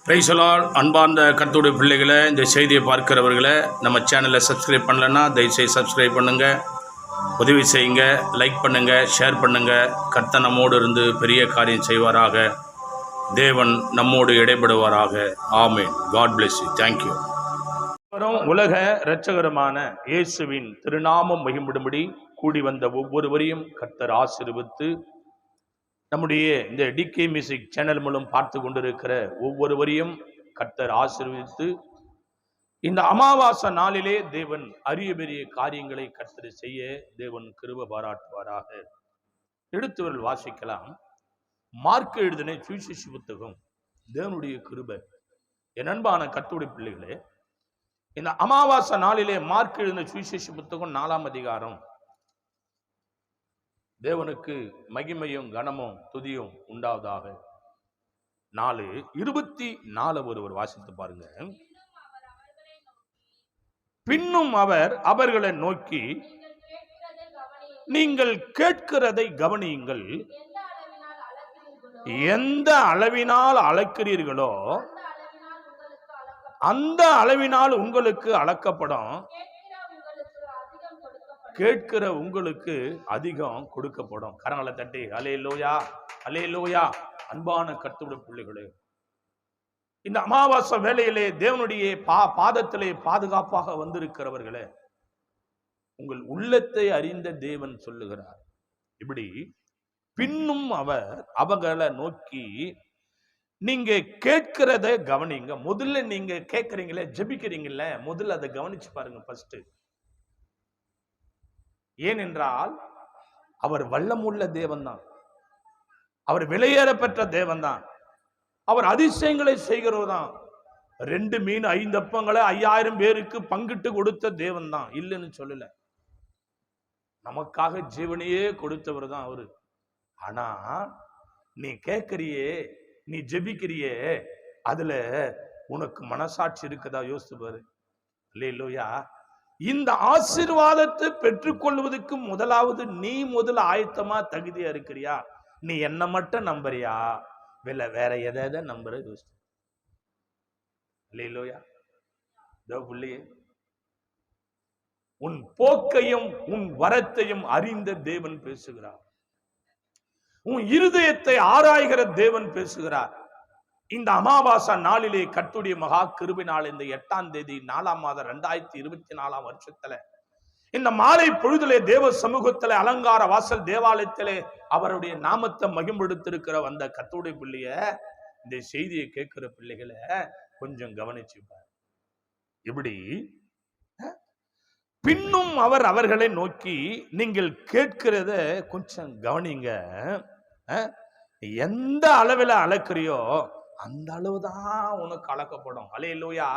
Praise the Lord. அன்பார்ந்த கர்த்தருடைய பிள்ளைகளை, இந்த செய்தியை பார்க்கிறவர்களை நம்ம சேனலை சப்ஸ்கிரைப் பண்ணலைன்னா தயவுசெய்து சப்ஸ்கிரைப் பண்ணுங்கள், உதவி செய்யுங்க, லைக் பண்ணுங்கள், ஷேர் பண்ணுங்கள். கர்த்தர் நம்மோடு இருந்து பெரிய காரியம் செய்வாராக. தேவன் நம்மோடு இடைபடுவாராக. Amen. God bless you. Thank you. உலக இரட்சகருமான இயேசுவின் திருநாமம் மகிமைப்படும்படி கூடி வந்த ஒவ்வொருவரையும் கர்த்தர் ஆசீர்வதித்து, நம்முடைய இந்த டிகே மியூசிக் சேனல் மூலம் பார்த்து கொண்டிருக்கிற ஒவ்வொருவரையும் கர்த்தர் ஆசீர்வதித்து, இந்த அமாவாசை நாளிலே தேவன் அரிய பெரிய காரியங்களை கர்த்தர் செய்ய தேவன் கிருபை பாராட்டுவாராக. எடுத்துவர்கள் வாசிக்கலாம். மார்க் எழுதின சுவிசேஷ புத்தகம். தேவனுடைய கிருபை. என் அன்பான கர்த்தருடைய பிள்ளைகளே, இந்த அமாவாசை நாளிலே மார்க் எழுதின சுவிசேஷ புத்தகம் 4ஆம் அதிகாரம். தேவனுக்கு மகிமையும் கனமும் துதியும் உண்டாவதாக. 4:24 ஒருவர் வாசித்து பாருங்க. பின்னும் அவர் அவர்களை நோக்கி, நீங்கள் கேட்கிறதை கவனியுங்கள். எந்த அளவினால் அளக்கிறீர்களோ அந்த அளவினால் உங்களுக்கு அளக்கப்படும். கேட்கிற உங்களுக்கு அதிகம் கொடுக்கப்படும். கரங்களை தட்டி அல்லேலூயா, அல்லேலூயா. அன்பான கர்த்தருடைய பிள்ளைகளே, இந்த அமாவாசை வேளையிலே தேவனுடைய பாதத்திலே பாதுகாப்பாக வந்திருக்கிறவர்களே, உங்கள் உள்ளத்தை அறிந்த தேவன் சொல்லுகிறார் இப்படி. பின்னும் அவர் அவர்களை நோக்கி, நீங்க கேட்கிறத கவனிங்க. முதல்ல நீங்க கேட்கறீங்களே, ஜெபிக்கிறீங்கல்ல, முதல்ல அதை கவனிச்சு பாருங்க ஃபர்ஸ்ட். ஏனென்றால் அவர் வல்லமுள்ள தேவன் தான், அவர் விலையேற பெற்ற தேவன் தான், அவர் அதிசயங்களை செய்கிறவர் தான். 2 மீன் 5 அப்பங்களை 5000 பேருக்கு பங்கிட்டு கொடுத்த தேவன் தான், இல்லைன்னு சொல்லல. நமக்காக ஜீவனையே கொடுத்தவர் தான் அவரு. ஆனா நீ கேட்கறியே, நீ ஜெபிக்கிறியே, அதுல உனக்கு மனசாட்சி இருக்குதா? யோசித்து பாரு. அல்லேலூயா. இந்த ஆசீர்வாதத்தை பெற்றுக்கொள்வதற்கு முதலாவது நீ முதல்ல ஆயத்தமா தகுதியா இருக்கிறியா? நீ என்ன மட்டும் நம்புறியா, வேற எதை நம்புற? யோசிச்சு. அல்லேலூயா. புள்ளியே, உன் போக்கையும் உன் வரத்தையும் அறிந்த தேவன் பேசுகிறார். உன் இருதயத்தை ஆராய்கிற தேவன் பேசுகிறார். இந்த அமாவாசை நாளிலே கர்த்தருடைய மகா கிருபையினால் இந்த 8ஆம் தேதி 4ஆம் மாதம் 2024 வருஷத்துல இந்த மாலை பொழுதிலே தேவ சமூகத்திலே அலங்கார வாசல் தேவாலயத்திலே அவருடைய நாமத்தை மகிம்படுத்திருக்கிற வந்த கர்த்தருடைய பிள்ளைய, இந்த செய்தியை கேட்கிற பிள்ளைகளை கொஞ்சம் கவனிச்சுப்பார். இப்படி பின்னும் அவர் அவர்களை நோக்கி, நீங்கள் கேட்கிறத கொஞ்சம் கவனிங்க. எந்த அளவில் அளக்கிறியோ அந்த அளவுதான் உனக்கு அளக்கப்படும். அல்லேலூயா.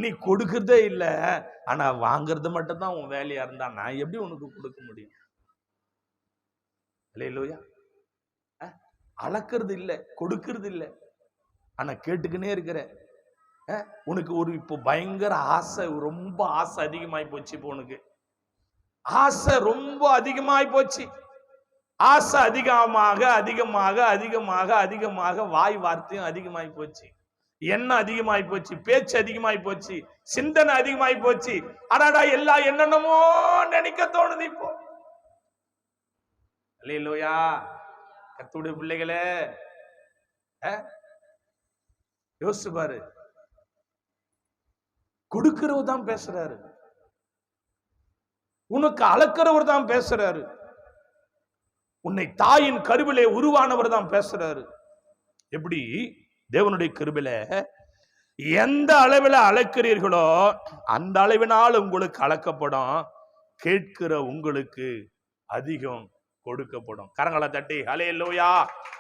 நீ கொடுக்கறதே இல்லை, ஆனா வாங்குறது மட்டும் தான் உன் வேலையா இருந்தா நான் எப்படி உனக்கு கொடுக்க முடியும்? அல்லேலூயா. அளக்கிறது இல்லை, கொடுக்கறது இல்லை, ஆனா கேட்டுக்கினே இருக்கிற. உனக்கு ஒரு இப்போ பயங்கர ஆசை, ரொம்ப ஆசை அதிகமாய் போச்சு. இப்போ உனக்கு ஆசை ரொம்ப அதிகமாய் போச்சு. ஆசை அதிகமாக அதிகமாக அதிகமாக அதிகமாக வாய் வார்த்தையும் அதிகமாய் போச்சு, எண்ணம் அதிகமாய் போச்சு, பேச்சு அதிகமாய் போச்சு, சிந்தனை அதிகமாய் போச்சு. அடாடா, எல்லாம் என்னென்னமோ நினைக்க தோணுது இப்போ. அல்லேலூயா. கர்த்தருடைய பிள்ளைகளே, யோசிச்சு பாரு. கொடுக்கிறவர் தான் பேசுறாரு, உனக்கு அளக்கிறவர் தான் பேசுறாரு, உன்னை தாயின் கருவிலே உருவானவர் தான் பேசுறாரு. எப்படி? தேவனுடைய கிருபையில எந்த அளவில் அளக்கிறீர்களோ அந்த அளவினால் உங்களுக்கு அளக்கப்படும். கேட்கிற உங்களுக்கு அதிகம் கொடுக்கப்படும். கரங்களை தட்டி அல்லேலூயா,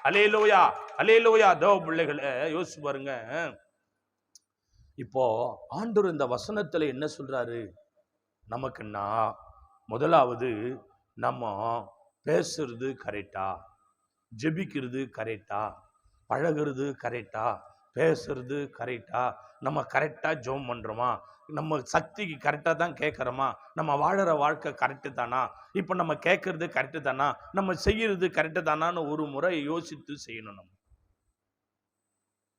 அல்லேலூயா, அல்லேலூயா. தேவ பிள்ளைகளை யோசிச்சு பாருங்க. இப்போ ஆண்டவர் இந்த வசனத்துல என்ன சொல்றாரு நமக்குன்னா, முதலாவது நம்ம பேசுறது கரெக்டா, ஜெபிக்கிறது கரெக்டா, பழகிறது கரெக்டா, பேசுறது கரெக்டா, நம்ம கரெக்டா ஜெபம் பண்றோமா, நம்ம சக்திக்கு கரெக்டா தான் கேட்கறோமா, நம்ம வாழற வாழ்க்கை கரெக்டு தானா, இப்ப நம்ம கேட்கறது கரெக்டு தானா, நம்ம செய்யறது கரெக்டு தானான்னு ஒரு முறை யோசித்து செய்யணும் நம்ம.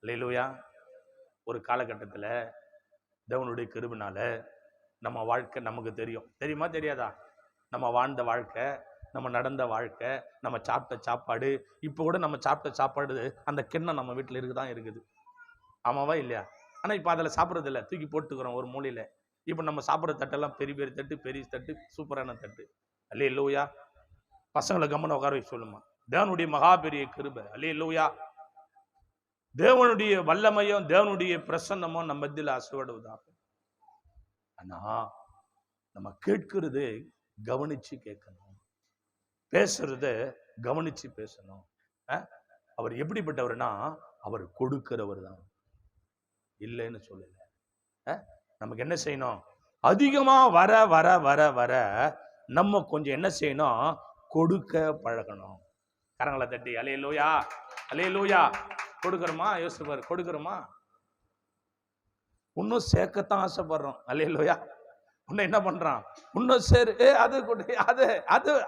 அல்லேலூயா. ஒரு காலகட்டத்தில் தேவனுடைய கிருபைனால நம்ம வாழ்க்கை நமக்கு தெரியும். தெரியுமா தெரியாதா? நம்ம வாழ்ந்த வாழ்க்கை, நம்ம நடந்த வாழ்க்கை, நம்ம சாப்பிட்ட சாப்பாடு, இப்போ கூட நம்ம சாப்பிட்ட சாப்பாடு அந்த கிண்ணம் நம்ம வீட்டில் இருக்குதான் இருக்குது. ஆமாவா இல்லையா? ஆனால் இப்போ அதில் சாப்பிட்றது இல்லை, தூக்கி போட்டுக்கிறோம் ஒரு மூலையில். இப்போ நம்ம சாப்பிட்ற தட்டெல்லாம் பெரிய பெரிய தட்டு, பெரிய தட்டு, சூப்பரான தட்டு. அல்லேலூயா. பசங்களை கம்மனை உட்கார வச்சு சொல்லுமா, தேவனுடைய மகா பெரிய கிருபை. அல்லேலூயா. தேவனுடைய வல்லமையும் தேவனுடைய பிரசன்னமும் நம்ம மத்தியில் அசைவாடுவதாக. ஆனா நம்ம கேட்கிறது கவனிச்சு கேட்கணும், பேசுறத கவனிச்சு பேசணும். அவர் எப்படிப்பட்டவர்னா அவர் கொடுக்கிறவர் தான், இல்லைன்னு சொல்லல. நமக்கு என்ன செய்யணும்? அதிகமா வர வர வர வர நம்ம கொஞ்சம் என்ன செய்யணும்? கொடுக்க பழகணும். கரங்களை தட்டி அல்லேலூயா, அல்லேலூயா. கொடுக்கிறோமா? யோசிப்பாரு, கொடுக்கிறோமா? இன்னும் சேர்க்கத்தான் ஆசைப்படுறோம். அல்லேலூயா. இன்னும் என்ன பண்றான்? இன்னும் சரி, அது அது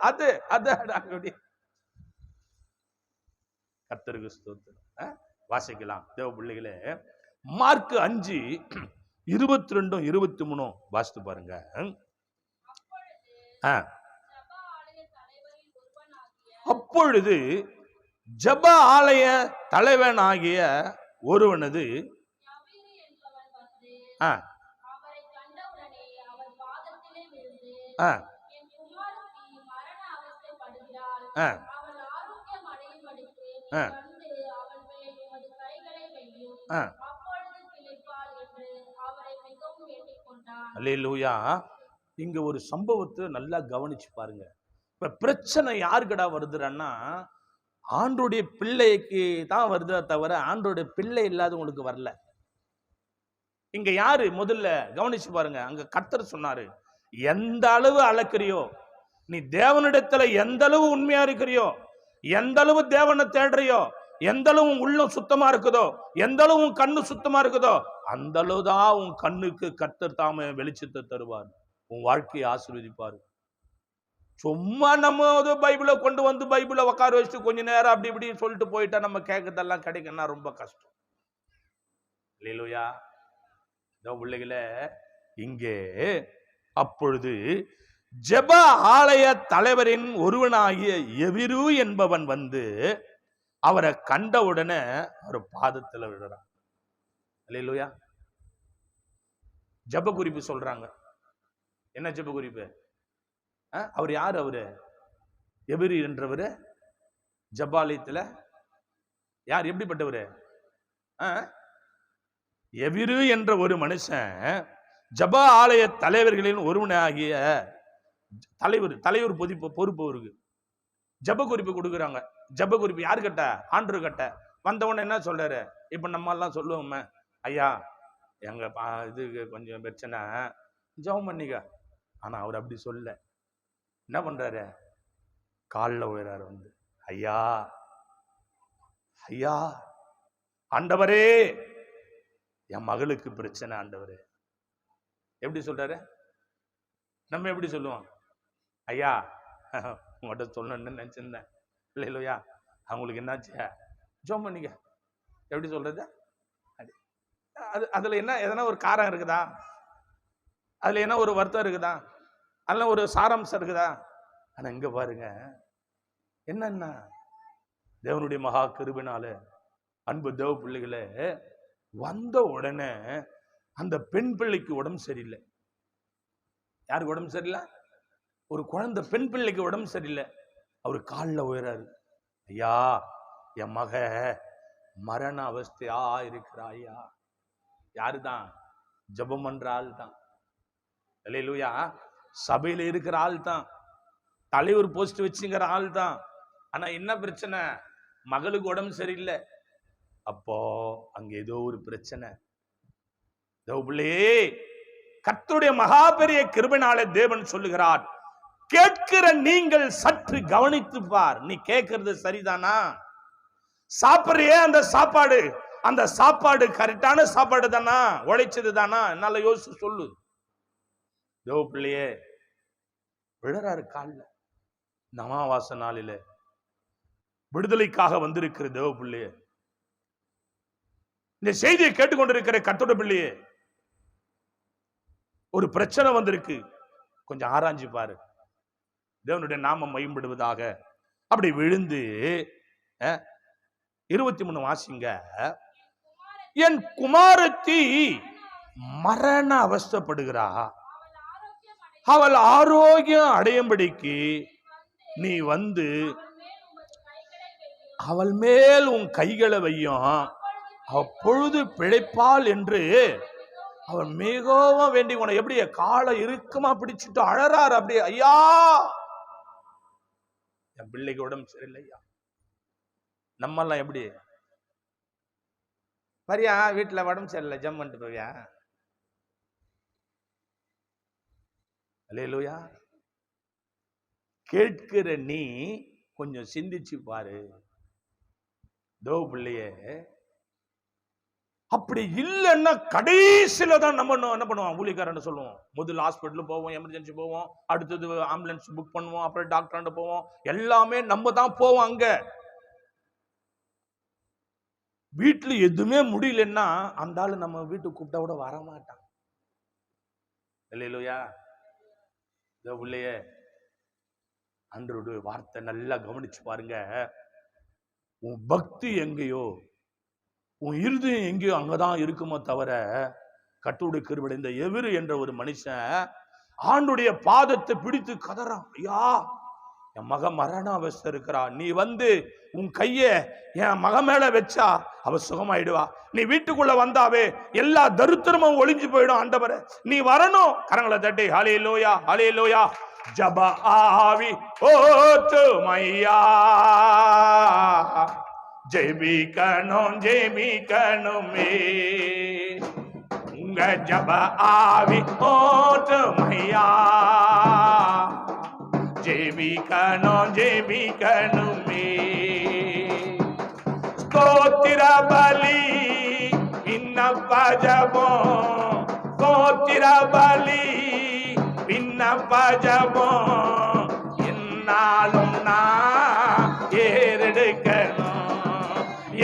அது அது அது கர்த்தருக்கு ஸ்தோத்திரம். வாசிக்கலாம் தேவ பிள்ளைகளே. மார்க் 5:22-23 வாசித்து பாருங்க. அப்பொழுது ஜெப ஆலய தலைவனாகிய ஒருவனது அல்லேலூயா. இங்க ஒரு சம்பவத்தை நல்லா கவனிச்சு பாருங்க. இப்ப பிரச்சனை யாருக்கடா வருதுன்னா, ஆண்டோடைய பிள்ளைக்கு தான் வருதே தவிர ஆண்டோடைய பிள்ளை இல்லாதவங்களுக்கு வரல. இங்க யாரு முதல்ல கவனிச்சு பாருங்க. அங்க கர்த்தர் சொன்னாரு, எந்த அளவு அளக்கிறியோ, நீ தேவனிடத்துல எந்த அளவு உண்மையா இருக்கிறியோ, எந்த அளவு தேவனை தேடுறியோ, எந்த அளவு உள்ளம் சுத்தமா இருக்குதோ, எந்த அளவு உன் கண்ணு சுத்தமா இருக்குதோ, அந்த அளவுதான் உன் கண்ணுக்கு கர்த்தர் தாமே வெளிச்சத்தை தருவார், உன் வாழ்க்கையை ஆசீர்வதிப்பார். சும்மா நம்ம பைபிளை கொண்டு வந்து பைபிளை உட்கார வச்சுட்டு கொஞ்ச நேரம் அப்படி இப்படி சொல்லிட்டு போயிட்டா நம்ம கேட்கறதெல்லாம் கிடைக்குன்னா ரொம்ப கஷ்டம். அல்லேலூயா. பிள்ளைகளே, இங்கே அப்பொழுது ஜெப ஆலய தலைவரின் ஒருவனாகிய எபிரு என்பவன் வந்து அவரை கண்டவுடனே அவர் பாதத்தில் விடுறான். அல்லேலூயா. ஜெப குறிப்பு சொல்றாங்க. என்ன ஜெப குறிப்பு? அவர் யாரு? அவரு எபிரு என்றவரு ஜபாலயத்துல யார்? எப்படிப்பட்டவரு? எபிரு என்ற ஒரு மனுஷன் ஜப ஆலய தலைவர்களின் ஒருவனாகிய தலைவர் பொறுப்பு இருக்கு. ஜப குறிப்பு கொடுக்குறாங்க. ஜப குறிப்பு யாரு கிட்ட? ஆண்டவர் கிட்ட. வந்தவொடனே என்ன சொல்றாரு? இப்ப நம்ம எல்லாம் சொல்லுவோமே, ஐயா எங்க இதுக்கு கொஞ்சம் பிரச்சனை, ஜெபம் பண்ணிக்க. ஆனா அவர் அப்படி சொல்ல. என்ன பண்றாரு? காலில் உயராரு வந்து, ஐயா ஐயா ஆண்டவரே என் மகளுக்கு பிரச்சனை ஆண்டவரே. எப்படி சொல்றாரு? நம்ம எப்படி சொல்லுவோம்? ஐயா உங்கள்கிட்ட சொல்லணும்னு நினைச்சிருந்தேன், இல்லையா அவங்களுக்கு என்னாச்சு, ஜெபம் பண்ணிக்க. எப்படி சொல்றது? அதுல என்ன எதனா ஒரு காரம் இருக்குதா? அதுல என்ன ஒரு வருத்தம் இருக்குதா? அதெல்லாம் ஒரு சாராம்சம் இருக்குதா? ஆனா இங்க பாருங்க, என்னன்னா தேவனுடைய மகா கிருபையினால அன்பு தேவ பிள்ளைகளே, வந்த உடனே அந்த பெண் பிள்ளைக்கு உடம்பு சரியில்லை. யாருக்கு உடம்பு சரியில்லை? ஒரு குழந்தை பெண் பிள்ளைக்கு உடம்பு சரியில்லை. அவரு காலில் உயராரு, ஐயா என் மக மரண அவஸ்தையா இருக்கிறா ஐயா. யாருதான்? ஜெபம் பண்ற ஆள் தான். அல்லேலூயா. சபையில இருக்கிற ஆள் தான், தலைவர் போஸ்ட் வச்சுங்கிற ஆள் தான். ஆனா என்ன பிரச்சனை? மகளுக்கு உடம்பு சரியில்லை. அப்போ அங்க ஏதோ ஒரு பிரச்சனை. கர்த்தருடைய மகா பெரிய கிருபையினாலே தேவன் சொல்லுகிறார், கேட்கிற நீங்கள் சற்று கவனித்து பார். நீ கேட்கிறது சரிதானா? சாப்பிடுறியே அந்த சாப்பாடு கரெக்டான சாப்பாடு தானா? உழைச்சது தானா? என்னால யோசிச்சு சொல்லு. தேவ பிள்ளையே விழறாரு காலில். அமாவாசை நாளில விடுதலைக்காக வந்திருக்கிற தேவ பிள்ளையே, இந்த செய்தியை கேட்டுக்கொண்டிருக்கிற கர்த்தருடைய பிள்ளையே, ஒரு பிரச்சனை வந்திருக்கு, கொஞ்சம் ஆராய்ஞ்சு பாரு. தேவனுடைய நாமம் மகிமைப்படுவதாக. அப்படி விழுந்து 23 வாசிங்க. என் குமாரத்தி மரண அவஸ்தைப்படுகிறா, அவள் ஆரோக்கியம் அடையும்படிக்கு நீ வந்து அவள் மேல் உன் கைகளை வையும், அப்பொழுது பிழைப்பாள் என்று அவன் மிகவும் வேண்டி உன. எப்படி காலை இறுக்கமா பிடிச்சிட்டு அழறாரு, அப்படியே, ஐயா என் பிள்ளைக்கு உடம்பு சரியில்லையா. நம்ம எல்லாம் எப்படி வரியா, வீட்டுல உடம்பு சரியில்லை, ஜம் பண்ணிட்டு போவியா? அல்லேலூயா. கேட்கிற நீ கொஞ்சம் சிந்திச்சு பாரு தேவ பிள்ளையே. அப்படி இல்லைன்னா கடைசியில தான் நம்ம என்ன பண்ணுவோம், ஊழியக்காரன் சொல்லுவோம். முதல்ல ஹாஸ்பிட்டல் போவோம், எமர்ஜென்சி போவோம், அடுத்தது ஆம்புலன்ஸ் புக் பண்ணுவோம், அப்புறம் டாக்டர் போவோம். எல்லாமே நம்ம தான் போவோம். அங்க வீட்டுல எதுவுமே முடியலன்னா அந்த ஆளு நம்ம வீட்டுக்கு கூப்பிட்டா கூட வரமாட்டான். இல்லையா உள்ளே அன்றோட வார்த்தை நல்லா கவனிச்சு பாருங்க. உன் பக்தி எங்கேயோ, உன் இருதயம் எங்கேயோ அங்கதான் இருக்குமோ தவிர, கர்த்தருடைய கிருபை. இந்த எவிரு என்ற ஒரு மனுஷன் ஆண்டுடைய பாதத்தை பிடித்து கதறான், ஐயா என் மக மரண அவஸ்தை இருக்கிறா, நீ வந்து உன் கைய என் மக மேல வச்சா அவ சுகமாயிடுவா. நீ வீட்டுக்குள்ள வந்தாவே எல்லா தரித்திரமும் ஒளிஞ்சு போயிடும். ஆண்டவரே நீ வரணும். கரங்களை தட்டி ஹல்லேலூயா ஹல்லேலூயா. ஜப ஆவி ஓத்துமையா, ஜெபிக்கணுமே. உங்க ஜப ஆவி ஓத்துமையா, ஜெபிக்கணுமே. ஸ்தோத்திர பலி விண்ணப்ப ஜபம், ஸ்தோத்திர பலி விண்ணப்ப ஜபம் என்னாலும் நான் ஏறெடுக்கணும்,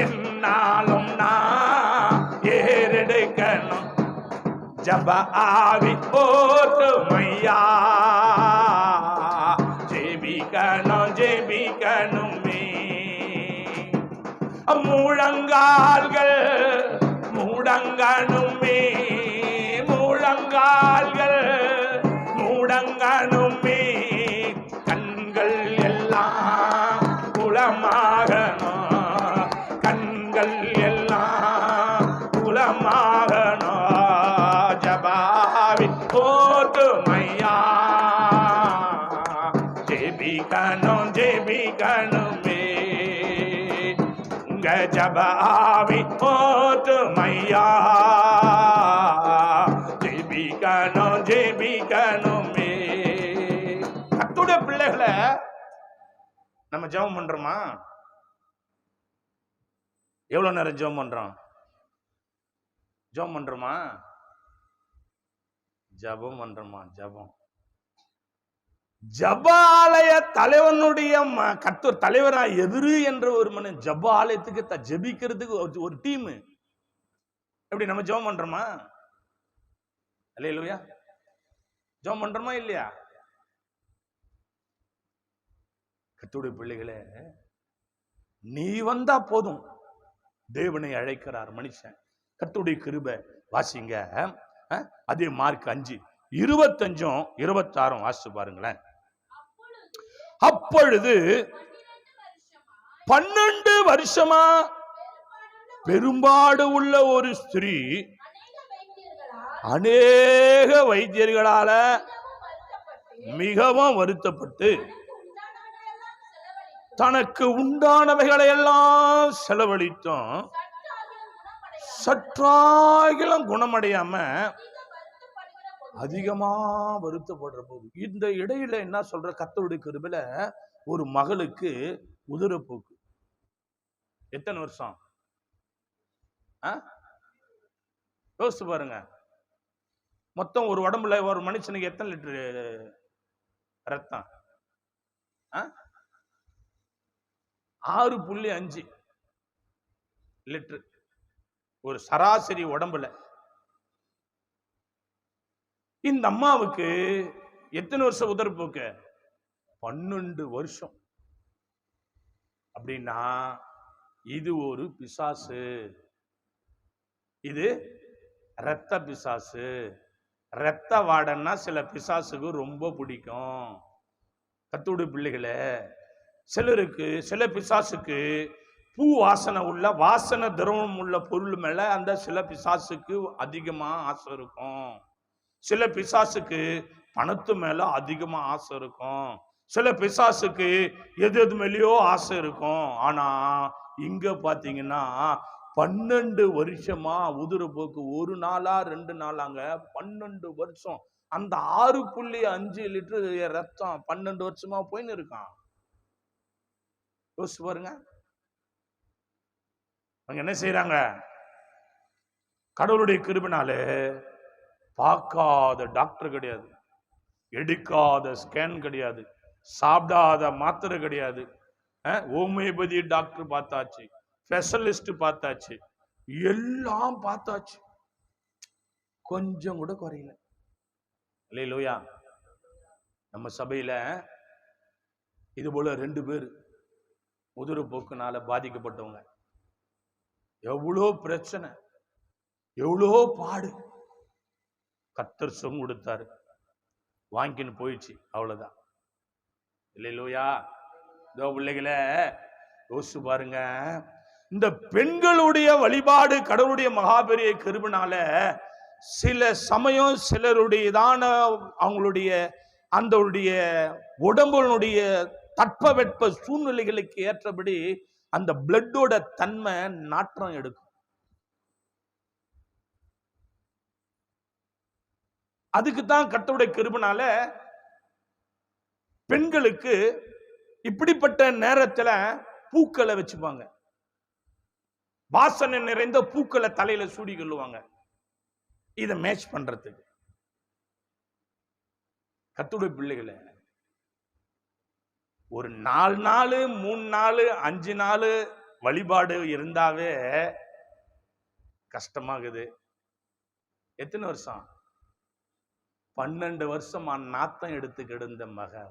என்னாலும் நான் ஏறெடுக்கணும். ஜப ஆவி ஓட்டுமையா, ஜெபிக்கணுமே. முழங்கால்கள் முடங்கணுமே, முழங்கால்கள் முடங்கணுமே. கண்கள் எல்லாம் குளமாகணும், கண்கள் எல்லாம் குளமாகணும். ஜபாவி போதுமையா, ஜெபிக்கணுமே. உங்க ஜபாவி போதுமையா, ஜெபிக்கணுமே. கர்த்தருடைய பிள்ளைகளை நம்ம ஜெபம் பண்றோமா? எவ்வளவு நேரம் ஜெபம் பண்றோம்? ஜெபம் பண்றோமா? ஜெபம் பண்றோமா? ஜெபம். ஜப ஆலய தலைவனுடைய கர்த்தர் தலைவரா எதிரு என்ற ஒரு மனிதன் ஜப ஆலயத்துக்கு ஜெபிக்கிறதுக்கு ஒரு டீம். எப்படி நம்ம ஜெபம் பண்றோமா? அல்லேலூயா. ஜெபம் பண்றோமா இல்லையா? கர்த்தருடைய பிள்ளைகளே, நீ வந்தா போதும், தேவனை அழைக்கிறார் மனுஷன். கர்த்தருடைய கிருபை. வாசிங்க அதே மார்க் 5:25 26 வாசிச்சு பாருங்களேன். அப்பொழுது 12 வருஷமா பெரும்பாடு உள்ள ஒரு ஸ்திரீ அநேக வைத்தியர்களால மிகவும் வருத்தப்பட்டு தனக்கு உண்டானவைகளை எல்லாம் செலவழித்தும் சற்றாகிலும் குணமடையாம அதிகமா வருத்தப்படுற போது, இந்த இடையில என்ன சொல்ற, கர்த்தருடைய கிருபையில ஒரு மகளுக்கு உதிரப்போக்கு. எத்தனை வருஷம்? யோசிச்சு பாருங்க. மொத்தம் ஒரு உடம்புல ஒரு மனுஷனுக்கு எத்தனை லிட்டரு ரத்தம்? 6.5 லிட்டர். ஒரு சராசரி உடம்புல. இந்த அம்மாவுக்கு எத்தனை வருஷம் உதரப்போக்கு? 12 வருஷம். அப்படின்னா இது ஒரு பிசாசு. இது இரத்த பிசாசு. இரத்த வாடன்னா சில பிசாசுக்கு ரொம்ப பிடிக்கும். கர்த்தருடைய பிள்ளைகளே, சிலருக்கு, சில பிசாசுக்கு பூ வாசனை உள்ள, வாசனை திரவம் உள்ள பொருள் மேல அந்த சில பிசாசுக்கு அதிகமா ஆசை இருக்கும். சில பிசாசுக்கு பணத்து மேல அதிகமா ஆசை இருக்கும். சில பிசாசுக்கு எது எது மேலேயோ ஆசை இருக்கும். ஆனா இங்க பாத்தீங்கன்னா 12 வருஷமா உதிர போக்கு. ஒரு நாளா 2 நாளாங்க, 12 வருஷம். அந்த 6.5 லிட்டர் ரத்தம் 12 வருஷமா போயின்னு இருக்கான். யோசிச்சு பாருங்க. அவங்க என்ன செய்யறாங்க? கடவுளுடைய கிருபையினாலே பார்க்காத டாக்டர் கிடையாது, எடுக்காத ஸ்கேன் கிடையாது, சாப்பிடாத மாத்திரை கிடையாது. ஹோமியோபதி டாக்டர் பார்த்தாச்சு, ஸ்பெஷலிஸ்ட் பார்த்தாச்சு, எல்லாம் பார்த்தாச்சு, கொஞ்சம் கூட குறையல. இல்லையா? நம்ம சபையில இது போல 2 பேர் உதிர போக்குனால பாதிக்கப்பட்டவங்க. எவ்வளோ பிரச்சனை, எவ்வளோ பாடு. கர்த்தர் சுகம் கொடுத்தாரு, வாங்கின்னு போயிடுச்சு, அவ்வளவுதான். இல்லையா? இதோ பிள்ளைகளே, யோசிச்சு பாருங்க. இந்த பெண்களுடைய வழிபாடு கடவுளுடைய மகாபெரிய கிருபையினால சில சமயம் சிலருடையதான அவங்களுடைய அந்த உடம்புடைய தட்பவெட்ப சூழ்நிலைகளுக்கு ஏற்றபடி அந்த பிளட்டோட தன்மை நாற்றம் எடுக்கும். அதுக்குத்தான் கர்த்தருடைய கிருபையினால பெண்களுக்கு இப்படிப்பட்ட நேரத்துல பூக்களை வச்சுப்பாங்க, வாசனை நிறைந்த பூக்களை தலையில சூடி கொள்ளுவாங்க, இதை மேட்ச் பண்றதுக்கு. கர்த்தருடைய பிள்ளைகளை, ஒரு 4 நாள் 3 நாள் 5 நாள் வழிபாடு இருந்தாவே கஷ்டமாகுது. எத்தனை வருஷம்? 12 வருஷமா நாத்தம் எடுத்து கிடந்த மக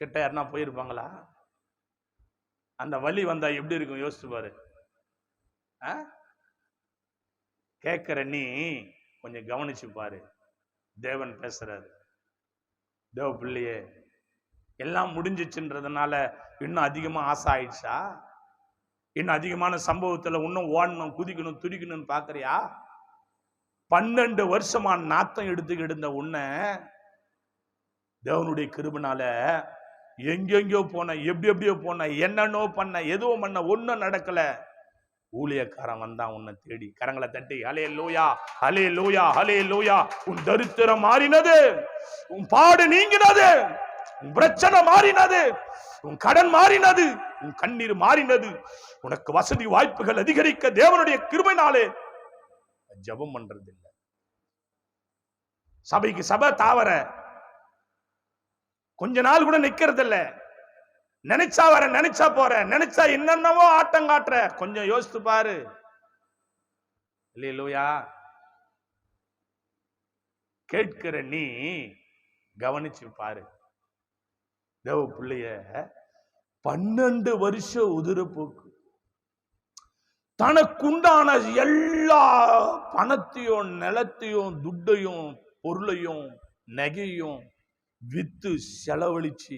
கிட்ட யாருன்னா போயிருப்பாங்களா? அந்த வலி வந்தா எப்படி இருக்கும் யோசிச்சு பாரு. கேட்கிற நீ கொஞ்சம் கவனிச்சு பாரு. தேவன் பேசுறாரு. தேவ பிள்ளையே, எல்லாம் முடிஞ்சிச்சுன்றதுனால இன்னும் அதிகமா ஆசை ஆயிடுச்சா? இன்னும் அதிகமான சம்பவத்துல இன்னும் ஓடணும், குதிக்கணும், துடிக்கணும்னு பாக்குறியா? 12 வருஷமா நாத்தம் எடுத்துக்கிட்டு இருந்த உன்னை தேவனுடைய கிருபையினால எங்கெங்கயோ போன, எப்படியோ போன, என்னன்னோ பண்ண, எதுவும் பண்ண, ஒன்னும் நடக்கல. ஊழியக்காரன் வந்தான் உன்னை தேடி. கரங்களை தட்டி ஹல்லேலூயா, ஹல்லேலூயா, ஹல்லேலூயா. உன் தரித்திரம் மாறினது, உன் பாடு நீங்கினது, உன் பிரச்சனை மாறினது, உன் கடன் மாறினது, உன் கண்ணீர் மாறினது. உனக்கு வசதி வாய்ப்புகள் அதிகரிக்க தேவனுடைய கிருபையினாலே ஜெபம் பண்றது இல்லை. சபைக்கு சபை தாவற, கொஞ்ச நாள் கூட நிக்கிறது இல்ல. நினைச்சா வர, நினைச்சா போற, நினைச்சா என்னென்னவோ ஆட்டம் காட்டுற. கொஞ்சம் யோசித்து பாரு. இல்லையா? கேட்கிற நீ கவனிச்சு பாரு. தேவ பிள்ளைய 12 வருஷம் உதிரப்போக்கு. தனக்குண்டான எல்லா பணத்தையும், நிலத்தையும், துட்டையும், பொருளையும், நகையும் வித்து செலவழிச்சு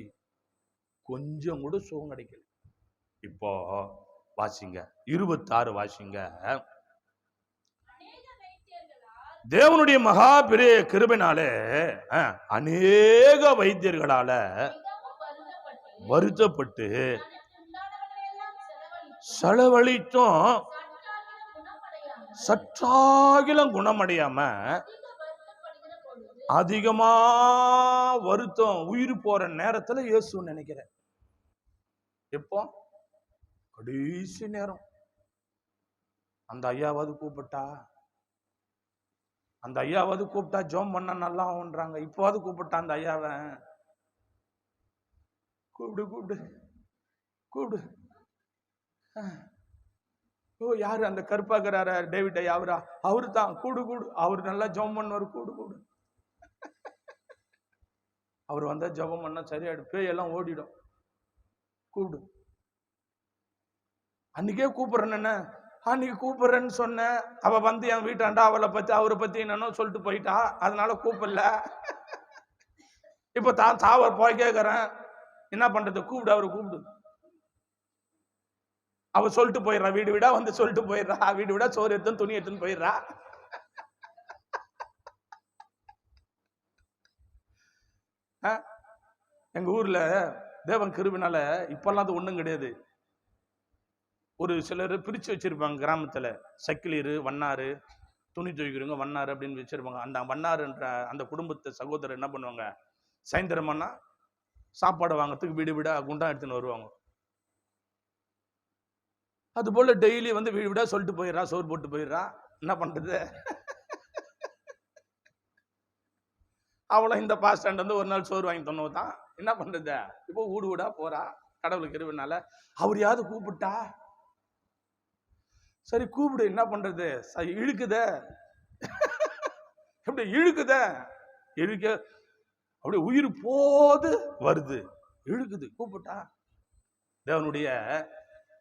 கொஞ்சம் கூட சுகம் கிடைக்கல. இப்போ வாசிங்க 26 வாசிங்க. தேவனுடைய மகா பெரிய கிருபையினாலே அநேக வைத்தியர்களால வருத்தப்பட்டு செலவழித்தும் சற்றாகிலும் குணமடையாம அதிகமா வருத்தம் உயிர் போற நேரத்துல இயேசு நினைக்கிறேன். எப்போ? கடைசி நேரம். அந்த ஐயாவது கூப்பிட்டா, அந்த ஐயாவது கூப்பிட்டா ஜோம் பண்ண நல்லா ஆகுன்றாங்க. இப்போது கூப்பிட்டா அந்த ஐயாவை கூப்பிடு கூப்பிடு கூப்பிடு. ஓ யாரு அந்த கருப்பாக்குறாரு டேவிட் ஐயா, அவரா? அவரு தான். கூடு கூடு, அவரு நல்லா ஜெபம் பண்ணுவாரு. கூடு கூடு, அவர் வந்தா ஜெபம் பண்ணா சரியாயிடும், பேயெல்லாம் ஓடிடும். கூடு. அன்னைக்கே கூப்பிடுறேன், என்ன அன்னைக்கு கூப்பிடுறேன்னு சொன்னேன். அவ வந்து என் வீட்டாண்டா அவளை பத்தி அவரை பத்தி என்னன்னு சொல்லிட்டு போயிட்டா, அதனால கூப்பிடல. இப்ப தான் சாவ போய் கேட்கறேன், என்ன பண்றது? கூப்பிடு, அவரு கூப்பிடு. அவ சொல்லிட்டு போயிடுறா, வீடு வீடா வந்து சொல்லிட்டு போயிடுறா, வீடு வீடா சோறு எடுத்து துணி எடுத்துன்னு போயிடுறா. எங்க ஊர்ல தேவன் கிருபினால இப்பெல்லாம் அது ஒண்ணும் கிடையாது. ஒரு சிலர் பிரிச்சு வச்சிருப்பாங்க கிராமத்துல, சக்கிலீரு, வண்ணாறு, துணி துவைக்கிறவங்க வண்ணாறு அப்படின்னு வச்சிருப்பாங்க. அந்த வண்ணாறுன்ற அந்த குடும்பத்தை சகோதரர் என்ன பண்ணுவாங்க, சாயந்தரமானா சாப்பாடு வாங்கறதுக்கு வீடு வீடா குண்டா எடுத்துன்னு வருவாங்க. அது போல டெய்லி வந்து வீடு வீடா சொல்லிட்டு போயிடுறா, சோறு போட்டு போயிடுறா. என்ன பண்றது? அவளும் இந்த பாஸ் ஸ்டாண்ட் வந்து ஒரு நாள் சோறு வாங்கி தோணுதான். என்ன பண்றது? இப்போ ஊடு ஊடா போறா, கடவுளுக்கு இருவினால. அவர் யாவது கூப்பிட்டா சரி கூப்பிடு, என்ன பண்றது? இழுக்குத, எப்படி இழுக்குத, இழுக்க அப்படி உயிர் போது வருது, இழுக்குது, கூப்பிட்டா. தேவனுடைய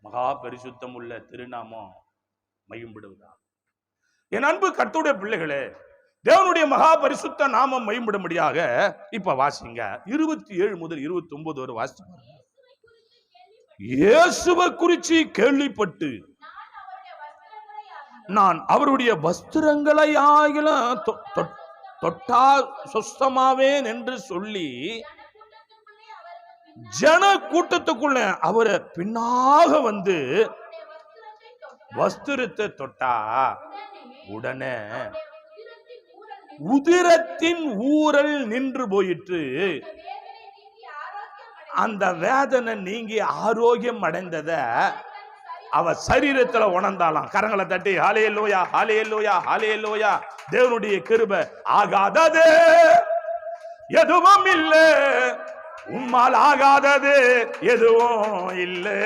மகா பரிசுத்தம் உள்ள திருநாமம் மையம்படுவதா. என் அன்பு கர்த்தருடைய பிள்ளைகளே, தேவனுடைய மகா பரிசுத்த நாமம் மையம்படும்படியாக இப்ப வாசிங்க 27 முதல் 29 வரை வாசிச்சு பாருங்க. இயேசுவை குறித்து கேள்விப்பட்டு நான் அவருடைய வஸ்திரங்களை ஆகிலும் தொட்டா சொஸ்தமாவேன் என்று சொல்லி ஜன கூட்டத்துக்குள்ள அவரை பின்னாக வந்து வஸ்திரத்தை தொட்டா, உடனே உதிரத்தின் ஊரல் நின்று போயிற்று. அந்த வேதனை நீங்கி ஆரோக்கியம் அடைந்தத அவ சரீரத்துல உணர்ந்தாலாம். கரங்களை தட்டி ஹல்லேலூயா, ஹல்லேலூயா, ஹல்லேலூயா. தேவனுடைய கிருபை ஆகாதது எதுவும் இல்லை, உம்மால் ஆகாதது எதுவும் இல்லை.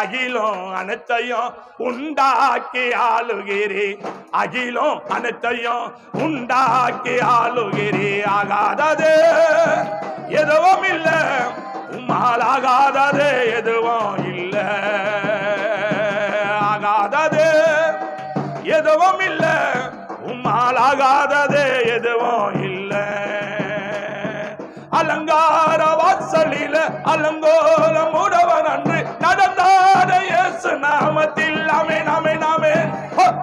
அகிலம் அனைத்தையும் உண்டாக்கி ஆளுகிறீ, அகிலம் அனைத்தையும் உண்டாக்கி ஆளுகிறீ. ஆகாதது எதுவும் இல்லை, உம்மால் ஆகாதது எதுவும் இல்லை. ஆகாதது எதுவும் இல்லை, உம்மால் ஆகாதது எதுவும் இல்லை. அலங்கார வாசலில அலங்கோலம் உடவன் அன்று நடந்தாட இயேசு நாமத்தில். ஆமென், ஆமென், ஆமென்.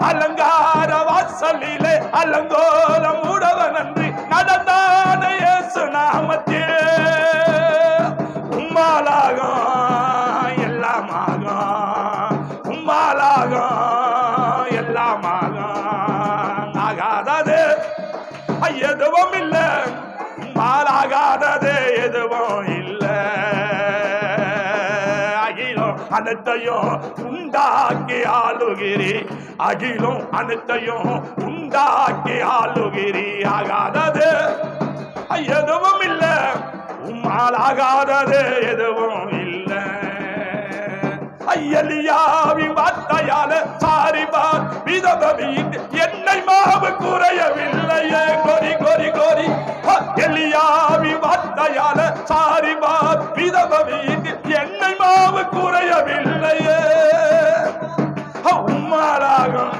அலங்கார வாசலில அலங்கோலம் உடவன் அன்று நடந்தாட இயேசு நாமத்தில். உம்மாலாகும் எல்லாமாகும், உம்மாலாகும் எல்லாமாகும். ஆகாதது எதுவும் இல்லை, மாறாகாதது எதுவும் இல்லை. அகிலம் அனைத்தையும் உண்டாக்கி ஆளுகிறீ, அகிலம் அனைத்தையும் உண்டாக்கி ஆளுகிறீ. ஆகாதது எதுவும் இல்லை, உம்மால் ஆகாதது எதுவும் இல்லை. எலியாவின் வார்த்தையால சாரிபார் விதவீட்டு எண்ணெய் மாவு குறையவில்லையே. கோரி கோரி கோரி. எலியாவின் வார்த்தையால சாரிபார் விதவீட்டு எண்ணெய் மாவு குறையவில்லையே. உம்மாலாகும்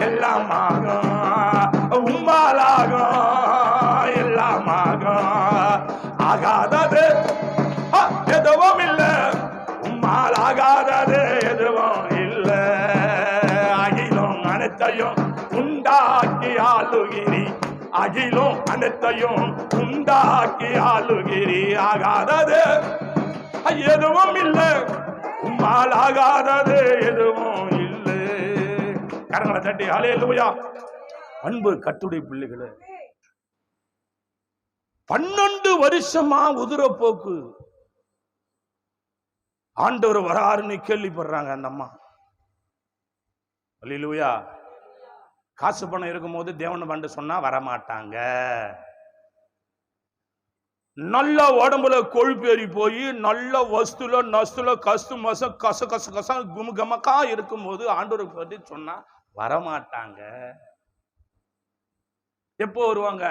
எல்லாமாகும், உம்மாலாகும் எல்லாமாகும். ஆகாதது எதுவும் இல்லை, உம்மால் ஆகாதது எதுவும் இல்லை. அகிலம் அனைத்தையும் உண்டாக்கி ஆளுகிறீ, அகிலம் அனைத்தையும் உண்டாக்கி ஆளுகிறீ. ஆகாதது எதுவும் இல்லை, உம்மால் ஆகாதது எதுவும் இல்லை. கரங்களை தட்டி ஹல்லேலூயா. அன்பு கர்த்தருடைய பிள்ளைகளே, 12 வருஷமா உதிரப்போக்கு ஆண்டவர் வராருன்னு கேள்விப்படுறாங்க அந்த அம்மா. அல்லேலூயா. காசு பணம் இருக்கும்போது தேவனை பண்ண சொன்னா வரமாட்டாங்க. நல்ல உடம்புல கொழுப்பேறி போய் நல்ல வஸ்துல நஸ்துல கஸ்து மசம் கச கச கச குமுகமக்கா இருக்கும் போது ஆண்டவரை பற்றி சொன்னா வரமாட்டாங்க. எப்போ வருவாங்க?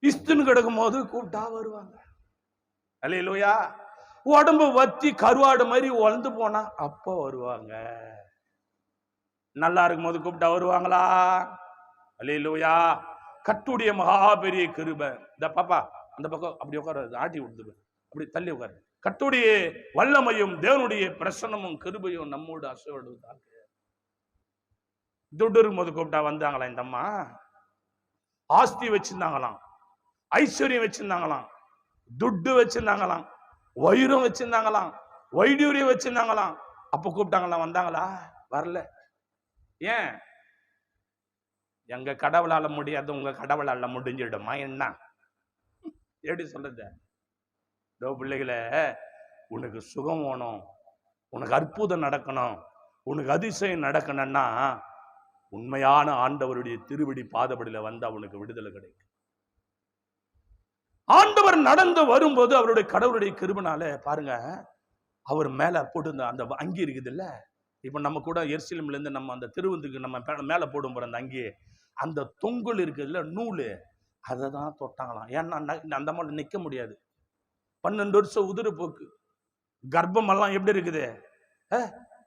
இஸ்துன்னு கிடக்கும் போது கூப்பிட்டா வருவாங்க. அல்லேலூயா. உடம்பு வத்தி கருவாடு மாதிரி வளர்ந்து போனா அப்போ வருவாங்க. நல்லா இருக்கும் போது கூப்பிட்டா வருவாங்களா? அல்லேலூயா. கர்த்தருடைய மகா பெரிய கிருபை. இந்த பாப்பா அந்த பக்கம் அப்படி உட்கார, ஆட்டி விடுது, அப்படி தள்ளி உட்காரு. கர்த்தருடைய வல்லமையும் தேவனுடைய பிரசன்னமும் கிருபையும் நம்மோடு அசைவடுவதாக. துட்டு இருக்கும் போது கூப்பிட்டா வந்தாங்களா? இந்த அம்மா ஆஸ்தி வச்சிருந்தாங்களாம், ஐஸ்வர்யம் வச்சிருந்தாங்களாம், துட்டு வச்சிருந்தாங்களாம், வைரம் வச்சிருந்தாங்களாம், வைடூரியம் வச்சிருந்தாங்களாம். அப்ப கூப்பிட்டாங்களாம், வந்தாங்களா? வரல. ஏன்? எங்க கடவுளால முடியாது, உங்க கடவுளால முடிஞ்சிடுமா என்ன? எப்படி சொல்றது? பிள்ளைகளை, உனக்கு சுகம் வேணும், உனக்கு அற்புதம் நடக்கணும், உனக்கு அதிசயம் நடக்கணும்னா உண்மையான ஆண்டவருடைய திருவடி பாதபடியில வந்தா உனக்கு விடுதலை கிடைக்கும். ஆண்டவர் நடந்து வரும்போது அவருடைய கடவுளுடைய கிருபைனால பாருங்க, அவர் மேல போட்டு அந்த அங்கி இருக்குது இல்ல, இப்ப நம்ம கூட எருசலேம்ல இருந்து நம்ம அந்த திருவந்துக்கு நம்ம மேல போடும் போற அந்த அங்கி, அந்த தொங்கல் இருக்குதுல்ல நூலு, அதை தான் தொட்டாங்களாம். ஏன்னா அந்த மாதிரி நிக்க முடியாது. 12 வருஷம் உதிர போக்கு, கர்ப்பம் எல்லாம் எப்படி இருக்குது,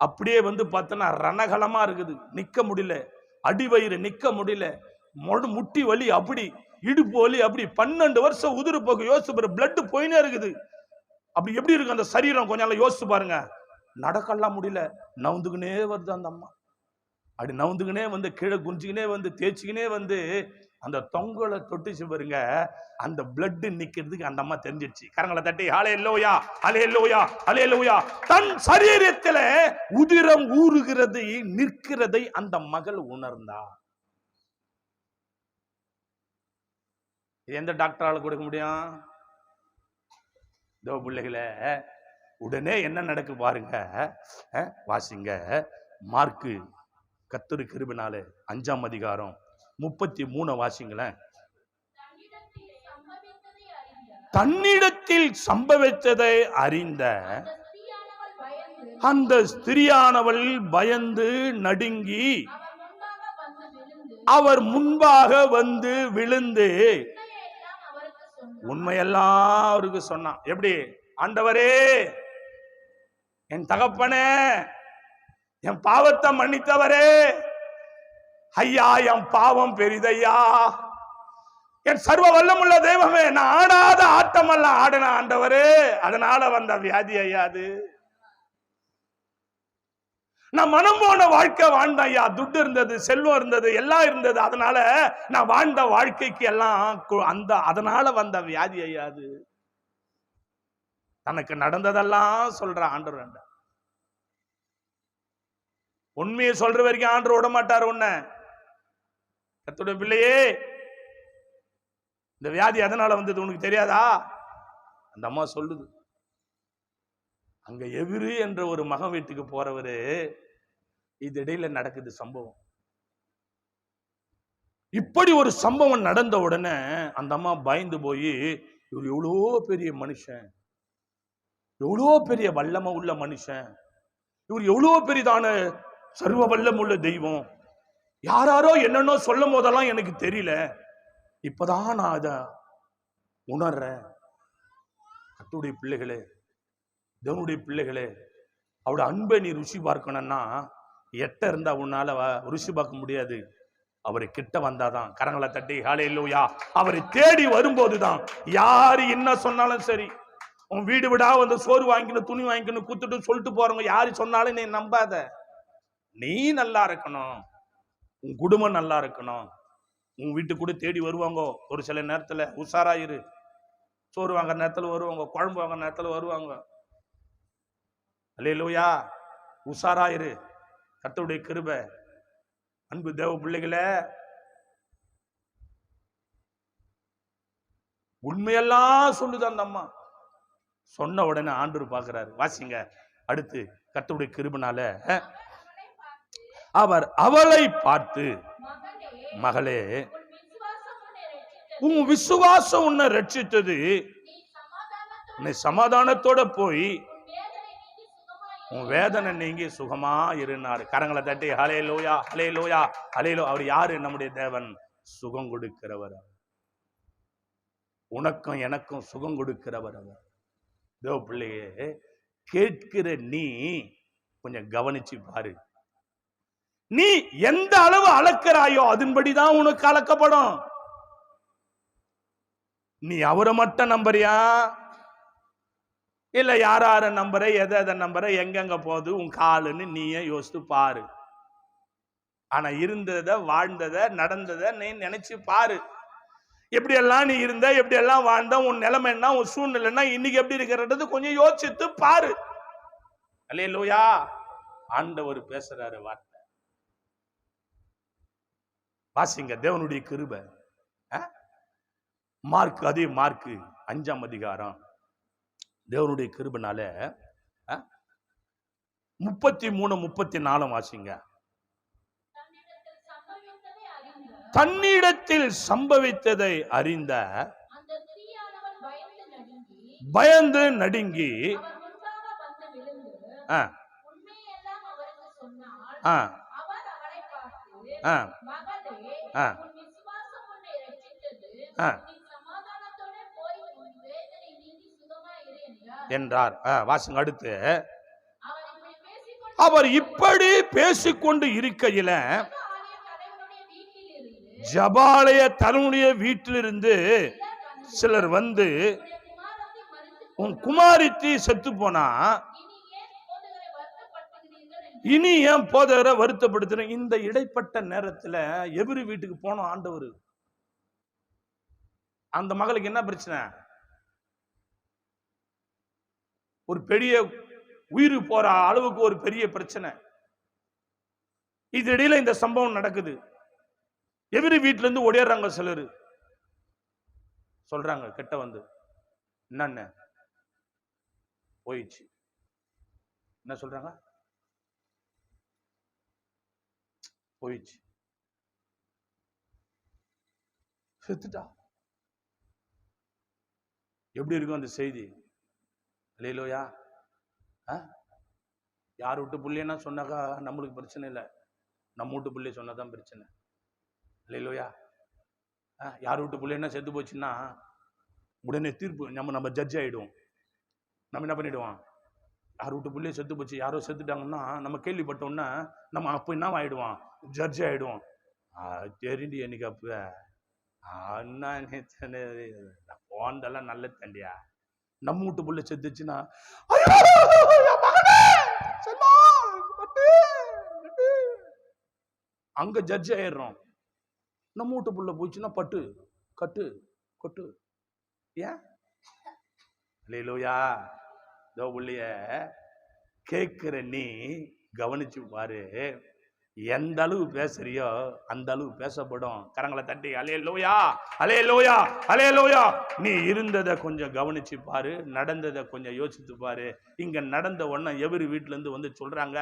அப்படியே பார்த்தனா ரணகலமா இருக்குது, நிக்க முடியல, அடிவயிறு நிக்க முடியல, முட்டி வலி அப்படி, இடுப்பு வலி அப்படி, 12 வருஷம் உதிர போக்கு. யோசிச்சு பிளட் போயினே இருக்குது. அப்படி எப்படி இருக்கு அந்த சரீரம்? கொஞ்சம் யோசிச்சு பாருங்க. நடக்கலாம் முடியல, நவுந்துக்குனே வருது அந்த அம்மா. அப்படி நவுந்துக்குனே கீழே குஞ்சுக்கினே தேய்ச்சிக்கினே அந்த தொங்கலை தொட்டுச்சு பாருங்க. அந்த பிளட் நிக்கிறதுக்கு அந்த அம்மா தெரிஞ்சிடுச்சு. கரங்களை தட்டி ஹல்லேலூயா, ஹல்லேலூயா, ஹல்லேலூயா. தன் சரீரத்துல உதிரம் ஊறுகிறதை நிற்கிறதை அந்த மகள் உணர்ந்தா. எந்த டாக்டரால கொடுக்க முடியும்? பிள்ளைகளை, உடனே என்ன நடக்கு பாருங்க. வாசிங்க மார்க்கு கர்த்தர் கிருபைனாலே 5ஆம் அதிகாரம் 33 வாசிங்களேன். தன்னிடத்தில் சம்பவித்ததை அறிந்த அந்த ஸ்திரியானவள் பயந்து நடுங்கி அவர் முன்பாக வந்து விழுந்து உண்மையெல்லாம் அவருக்கு சொன்னான். எப்படி? ஆண்டவரே, என் தகப்பனே, என் பாவத்தை மன்னித்தவரே, ஐயா என் பாவம் பெரிதையா, என் சர்வ வல்லமுள்ள தெய்வமே, நான் ஆடாத ஆட்டம் அல்ல ஆடின ஆண்டவரே, அதனால வந்த வியாதி ஐயாது. நான் மனம் போன வாழ்க்கை வாழ்ந்த ஐயா, துட்டு இருந்தது, செல்வம் இருந்தது, எல்லாம் இருந்தது, அதனால நான் வாழ்ந்த வாழ்க்கைக்கு எல்லாம் அதனால வந்த வியாதி ஐயாது. தனக்கு நடந்ததெல்லாம் சொல்ற ஆண்டவர். உண்மையை சொல்ற வரைக்கும் ஆண்டவர் விட மாட்டார். உன்ன கர்த்தருடைய பிள்ளையே, இந்த வியாதி எதனால வந்தது உனக்கு தெரியாதா? அந்த அம்மா சொல்லுது. அங்க எவிரு என்ற ஒரு மகன் வீட்டுக்கு போறவரு, இது இடையில நடக்குது சம்பவம். இப்படி ஒரு சம்பவம் நடந்த உடனே அந்த அம்மா பயந்து போய், இவர் எவ்வளோ பெரிய மனுஷன், எவ்வளோ பெரிய வல்லமை உள்ள மனுஷன், இவர் எவ்வளோ பெரிதான சர்வ வல்லம் உள்ள தெய்வம், யாரோ என்னன்னோ சொல்லும் போதெல்லாம் எனக்கு தெரியல, இப்பதான் நான் அத உணர்றேன். கர்த்தருடைய பிள்ளைகளே, தேவனுடைய பிள்ளைகளே, அவருடைய அன்பை நீ ருசி பார்க்கணும்னா எட்ட இருந்தா உன்னால ருசி பார்க்க முடியாது. அவரை கிட்ட வந்தாதான். கரங்களை தட்டி ஹல்லேலூயா. அவரை தேடி வரும்போதுதான் யாரு என்ன சொன்னாலும் சரி, உன் வீடு விடா சோறு வாங்கிக்கணும், துணி வாங்கிக்கணும், குத்துட்டு சொல்லிட்டு போறவங்க யாரு சொன்னாலும் நீ நம்பாத. நீ நல்லா இருக்கணும், உன் குடும்பம் நல்லா இருக்கணும், உன் வீட்டுக்கு கூட தேடி வருவாங்க. ஒரு சில நேரத்துல உஷாராயிரு. சோறு வாங்குற நேரத்துல வருவாங்க, குழம்பு வாங்குற நேரத்துல வருவாங்க. அல்லேலூயா. உஷாராயிரு. கர்த்தருடைய கிருபை. அன்பு தேவ பிள்ளைகளே, உண்மையெல்லாம் சொல்லுது அந்த அம்மா. சொன்ன உடனே ஆண்டவர் பார்க்கிறாரு. வாசிங்க அடுத்து. கர்த்தருடைய கிருபைனால அவர் அவளை பார்த்து, மகளே உன் விசுவாசம் உன்னை ரட்சித்தது. நீ சமாதானத்தோட போய் உன் வேதனை நீங்கி சுகமா இருந்தாரு. கரங்களை தட்டி ஹல்லேலூயா, ஹல்லேலூயா, ஹல்லேலூயா. அவர் யாரு? நம்முடைய தேவன், சுகம் கொடுக்கிறவர். உனக்கும் எனக்கும் சுகம் கொடுக்கிறவர் அவர். தேவ பிள்ளையே, கேட்கிற நீ கொஞ்சம் கவனிச்சு பாரு. நீ எந்த அளவு அளக்கிறாயோ அதன்படிதான் உனக்கு அளக்கப்படும். நீ அவரை மட்டும் நம்புறியா, இல்ல யார நம்புற, எதை நம்புற, எங்கெங்க போகுது உன் காலுன்னு நீயே யோசித்து பாரு. ஆனா இருந்தத, வாழ்ந்தத, நடந்தத நீ நினைச்சு பாரு. எப்படியெல்லாம் நீ இருந்த, எப்படியெல்லாம் வாழ்ந்த, உன் நிலைமை என்ன, உன் சூழ்நிலைன்னா இன்னைக்கு எப்படி இருக்கிறது கொஞ்சம் யோசித்து பாரு. அல்லேலூயா. ஆண்டவர் பேசுறாரு வார்த்தை. வாசிங்க தேவனுடைய கிருபை. மார்க், அதே மார்க் 5ஆம் அதிகாரம். தேவனுடைய கிருபைனால 33, 34 வாசிங்க. தன்னிடத்தில் சம்பவித்ததை அறிந்த பயந்து நடுங்கி என்றார். வாசிங்க அடுத்து. அவர் இப்படி பேசிக்கொண்டு இருக்கையில ஜபாலய தன்னுடைய வீட்டிலிருந்து சிலர் வந்து, உன் குமாரத்தி செத்து போனா இனி ஏன் போதகரை வருத்தப்படுத்துற? இந்த இடைப்பட்ட நேரத்துல எவரு வீட்டுக்கு போனோம் ஆண்டவர். அந்த மகளுக்கு என்ன பிரச்சனை? ஒரு பெரிய உயிர் போற அளவுக்கு ஒரு பெரிய பிரச்சனை. இது இடையில இந்த சம்பவம் நடக்குது. எவரி வீட்டுல இருந்து ஓடிடுறாங்க. சிலரு சொல்றாங்க கிட்ட வந்து, என்னன்னு போயிடுச்சு. என்ன சொல்றாங்க? போயிடுச்சு, செத்துட்டா. எப்படி இருக்கும் அந்த செய்தி? அல்லேலூயா. யார் வீட்டு பிள்ளைன்னா சொன்னாக்கா நம்மளுக்கு பிரச்சனை இல்லை, நம்ம வீட்டு பிள்ளை சொன்னாதான் பிரச்சனை. அல்லேலூயா. யார் வீட்டு பிள்ளைன்னா செத்து போச்சுன்னா உடனே தீர்ப்பு, நம்ம ஜட்ஜ் ஆயிடுவோம். நம்ம என்ன பண்ணிடுவோம்? யார் வீட்டு பிள்ளைய செத்து போச்சு, யாரோ செத்துட்டாங்கன்னா நம்ம கேள்விப்பட்டோம்னா நம்ம அப்போ என்ன ஆயிடுவோம்? ஜட்ஜ் ஆயிடுவோம். தெரிஞ்சு எனக்கு அப்ப போனதெல்லாம் நல்ல தண்டியா. நம்ம வீட்டு புள்ள செத்துச்சுன்னா அங்க ஜட்ஜ் ஆயிடுறோம். நம்ம வீட்டு புள்ள போச்சுன்னா பட்டு கட்டு கொட்டு. ஏன்? அல்லேலூயா. புள்ளைய கேட்கிற நீ கவனிச்சு பாரு. எந்த அளவு பேசுறியோ அந்த அளவு பேசப்படும். கரங்களை தட்டி அல்லேலூயா, அல்லேலூயா, அல்லேலூயா. நீ இருந்ததை கொஞ்சம் கவனிச்சு பாரு, நடந்ததை கொஞ்சம் யோசித்து பாரு. இங்க நடந்த உடனே எவரு வீட்டுல இருந்து வந்து சொல்றாங்க,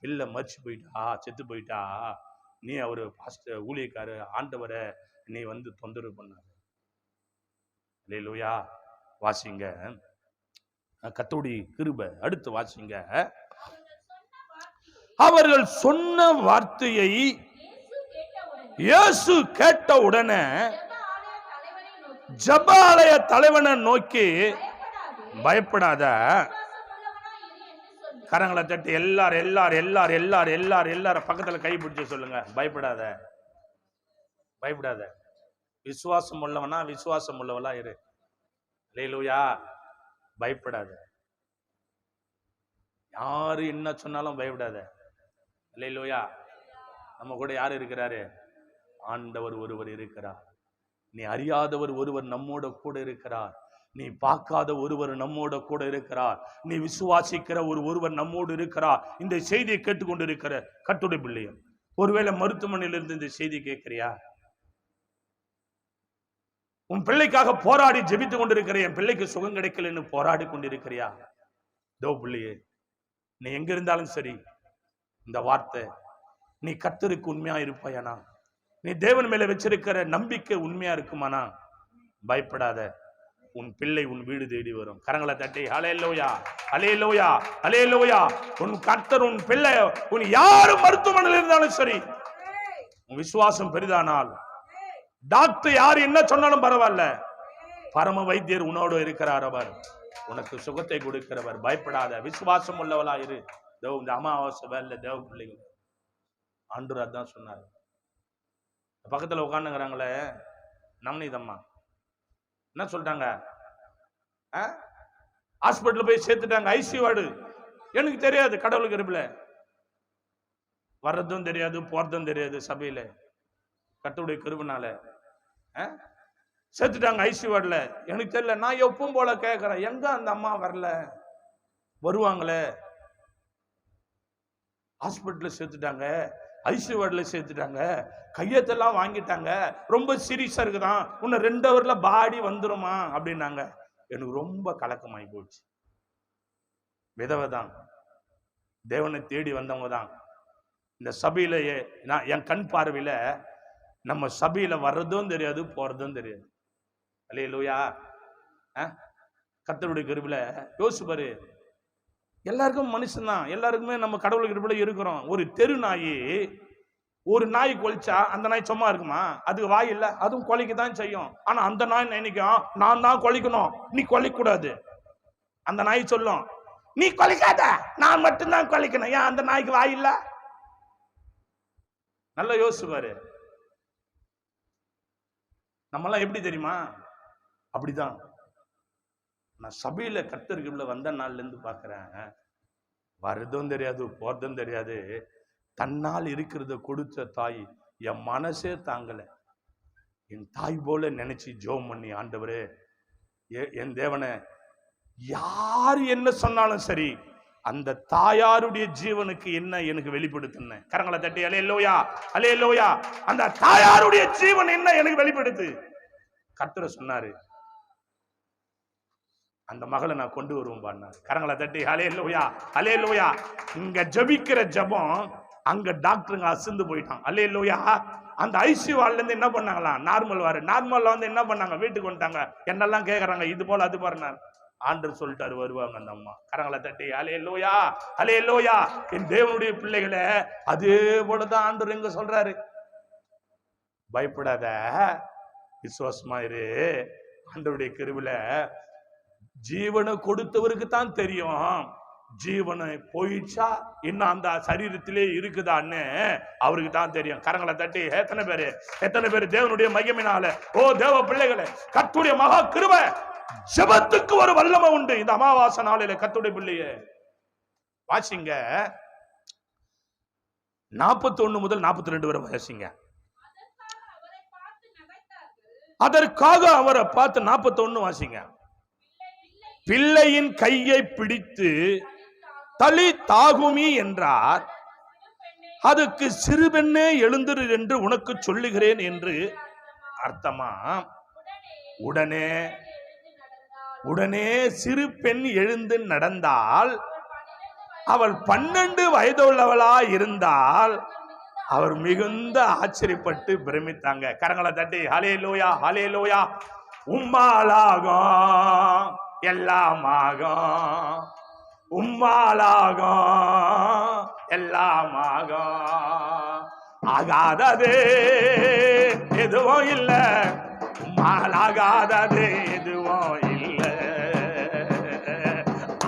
பிள்ளை மறிச்சு போயிட்டா, செத்து போயிட்டா, நீ அவரு பாஸ்டர் ஊழியக்காரு ஆண்டவரை நீ வந்து தொந்தரவு பண்ணாரு. அல்லேலூயா. வாசிங்க கர்த்தருடைய கிருபை. அடுத்து வாசிங்க. அவர்கள் சொன்ன வார்த்தையை இயேசு கேட்ட உடனே ஜபாலய தலைவனை நோக்கி, பயப்படாத. கரங்களை தட்டி எல்லாரும் எல்லாரும் எல்லாரும் எல்லாரும் எல்லாரும் எல்லாரும் பக்கத்துல கை பிடிச்சு சொல்லுங்க, பயப்படாத, பயப்படாத. விசுவாசம் உள்ளவனா விசுவாசம் உள்ளவளா இரு. அல்லேலூயா. பயப்படாத. யாரு என்ன சொன்னாலும் பயப்படாத. அல்லேலூயா. நம்ம கூட யாரு இருக்கிறாரு? ஆண்டவர் ஒருவர் இருக்கிறார். நீ அறியாதவர் ஒருவர் நம்மோட கூட இருக்கிறார். நீ பார்க்காத ஒருவர் நம்மோட கூட இருக்கிறார். நீ விசுவாசிக்கிற ஒருவர் நம்மோடு இருக்கிறார். இந்த செய்தியை கேட்டுக்கொண்டு இருக்கிற கர்த்தருடைய பிள்ளையும், ஒருவேளை மருத்துவமனையிலிருந்து இந்த செய்தி கேட்கிறியா? உன் பிள்ளைக்காக போராடி ஜெபித்து கொண்டிருக்கிற, என் பிள்ளைக்கு சுகம் கிடைக்கலன்னு போராடி கொண்டிருக்கிறியா? தோ பிள்ளையே, நீ எங்க இருந்தாலும் சரி, இந்த வார்த்தை, நீ கர்த்தருக்கு உண்மையா இருப்பாயானா நீ தேவன் மேல வச்சிருக்கிற நம்பிக்கை உண்மையா இருக்குமானா பயப்படாத, உன் பிள்ளை உன் வீடு தேடி வரும். கரங்களை தட்டி ஹல்லேலூயா, ஹல்லேலூயா, ஹல்லேலூயா. உன் கர்த்தர் உன் பிள்ளை, உன் யாரு மருத்துவமனையில் இருந்தாலும் சரி, உன் விசுவாசம் பெரிதானால் டாக்டர் யார் என்ன சொன்னாலும் பரவாயில்ல, பரம வைத்தியர் உன்னோடு இருக்கிறார். அவர் உனக்கு சுகத்தை கொடுக்கிறவர். பயப்படாத, விசுவாசம் உள்ளவளா இரு. இந்த அமாவாசை வேலை தேவ பிள்ளைகள் ஆண்டவர் அதான் சொன்னார். பக்கத்துல உட்காந்துங்கிறாங்களே நவநீதம்மா என்ன சொல்லிட்டாங்க, ஹாஸ்பிட்டல் போய் சேர்த்துட்டாங்க, ஐசியூ வார்டு. எனக்கு தெரியாது, கடவுளுக்கு இருப்பில வர்றதும் தெரியாது போறதும் தெரியாது. சபையில கர்த்தருடைய கிருபைனால சேர்த்துட்டாங்க ஐசியூ வார்டுல. எனக்கு தெரியல, நான் எப்பவும் போல கேட்கிறேன், எங்க அந்த அம்மா வரல, வருவாங்களே. ஹாஸ்பிட்டல்ல சேர்த்துட்டாங்க, ஐசியூ வார்டுல சேர்த்துட்டாங்க, கையெழுத்தெல்லாம் வாங்கிட்டாங்க, ரொம்ப சீரியஸா இருக்குதான், இன்னும் 2 ஹவர்ல பாடி வந்துருமா அப்படின்னாங்க. எனக்கு ரொம்ப கலக்கமாயி போச்சு. விதவை தான், தேவனை தேடி வந்தவங்க தான். இந்த சபையிலேயே நான் என் கண் பார்வையில நம்ம சபையில வர்றதும் தெரியாது போறதும் தெரியாது. அல்லேலூயா. கர்த்தருடைய கிருபையில யோசிச்சு பாரு, எல்லாருக்கும் மனுஷன் தான், எல்லாருக்குமே நம்ம கடவுளுக்கு கிருபையில இருக்கிறோம். ஒரு தெரு நாய், ஒரு நாய் கொலைச்சா அந்த நாய் சும்மா இருக்குமா? அதுக்கு வாய் இல்ல, அதுவும் கொலைக்க தான் செய்யும். ஆனா அந்த நாய் நினைக்கும், நான் தான் கொலைக்கணும், நீ கொலைக்க கூடாது. அந்த நாய் சொல்லும், நீ கொலைக்காத, நான் மட்டும்தான் கொலைக்கணும். ஏன் அந்த நாய்க்கு வாய் இல்ல? நல்லா யோசிச்சு பாரு. நம்மெல்லாம் எப்படி தெரியுமா? அப்படிதான். நான் சபையில கர்த்தருக்கு வந்த நாள்ல இருந்து பாக்குறேன், வருதும் தெரியாது போறதும் தெரியாது. தன்னால் இருக்கிறத கொடுத்த தாய் என் மனசே தாங்கல. என் தாய் போல நினைச்சு ஜெபம் பண்ணி, ஆண்டவரே என் தேவனை, யார் என்ன சொன்னாலும் சரி, அந்த தாயாருடைய ஜீவனுக்கு என்ன எனக்கு வெளிப்படுத்தின. கரங்களை தட்டி அல்லேலூயா, அல்லேலூயா. அந்த தாயாருடைய ஜீவன் என்ன எனக்கு வெளிப்படுத்து. கர்த்தர் சொன்னாரு, அந்த மகளை நான் கொண்டு வருவோம் பாடினார். கரங்களை தட்டி அல்லேலூயா, அல்லேலூயா. இங்க ஜபிக்கிற ஜபம் அங்க டாக்டருங்க அசந்து போயிட்டான். அல்லேலூயா. அந்த ஐசியூ வார்டுல இருந்து என்ன பண்ணாங்களாம், நார்மல் வார்டு. நார்மல்ல வந்து என்ன பண்ணாங்க, வீட்டுக்கு வந்துட்டாங்க. என்னெல்லாம் கேட்கறாங்க, இது போல அது பாருனார். ஆண்டவர் சொல்லிட்டாரு, வருவாங்க அந்த அம்மா. கரங்களை தட்டி அல்லேலூயா, அல்லேலூயா. என் தேவனுடைய பிள்ளைகளை அதே போலதான் ஆண்டவர் எங்க சொல்றாரு, பயப்படாத, விசுவாசமா இரு. ஆண்டவருடைய கிருபையில ஜீவனை கொடுத்தவருக்கு தான் தெரியும், ஜீவனை போயிடுச்சா இன்னும் அந்த சரீரத்திலே இருக்குதான்னு அவருக்கு தான் தெரியும். கரங்களை தட்டி எத்தனை பேரு தேவனுடைய மகிமையினால, ஓ தேவ பிள்ளைகளே, கர்த்தருடைய மகா கிருபை, ஜெபத்துக்கு ஒரு வல்லமை உண்டு. இந்த அமாவாசை நாளில கர்த்தருடைய பிள்ளையே வாசிங்க, 41 முதல் 42 வரை வாசிங்க. அதற்காக அவரை பார்த்து 41 வாசிங்க. பிள்ளையின் கையை பிடித்து தலி தாகுமி என்றார். அதுக்கு சிறுபெண்ணே எழுந்திரு என்று உனக்கு சொல்லுகிறேன் என்று அர்த்தமா? உடனே சிறு பெண் எழுந்து நடந்தால், அவள் 12 வயதுள்ளவளா இருந்தால் அவர் மிகுந்த ஆச்சரியப்பட்டு பிரமித்தாங்க. கரங்களை தட்டி ஹல்லேலூயா, ஹல்லேலூயா. உம்மாலாகும் எல்லாமாகும், உம்மாலாகும் எல்லாமாகும், ஆகாதது எதுவும் இல்ல, உம்மாலாகாதது எதுவும் இல்ல,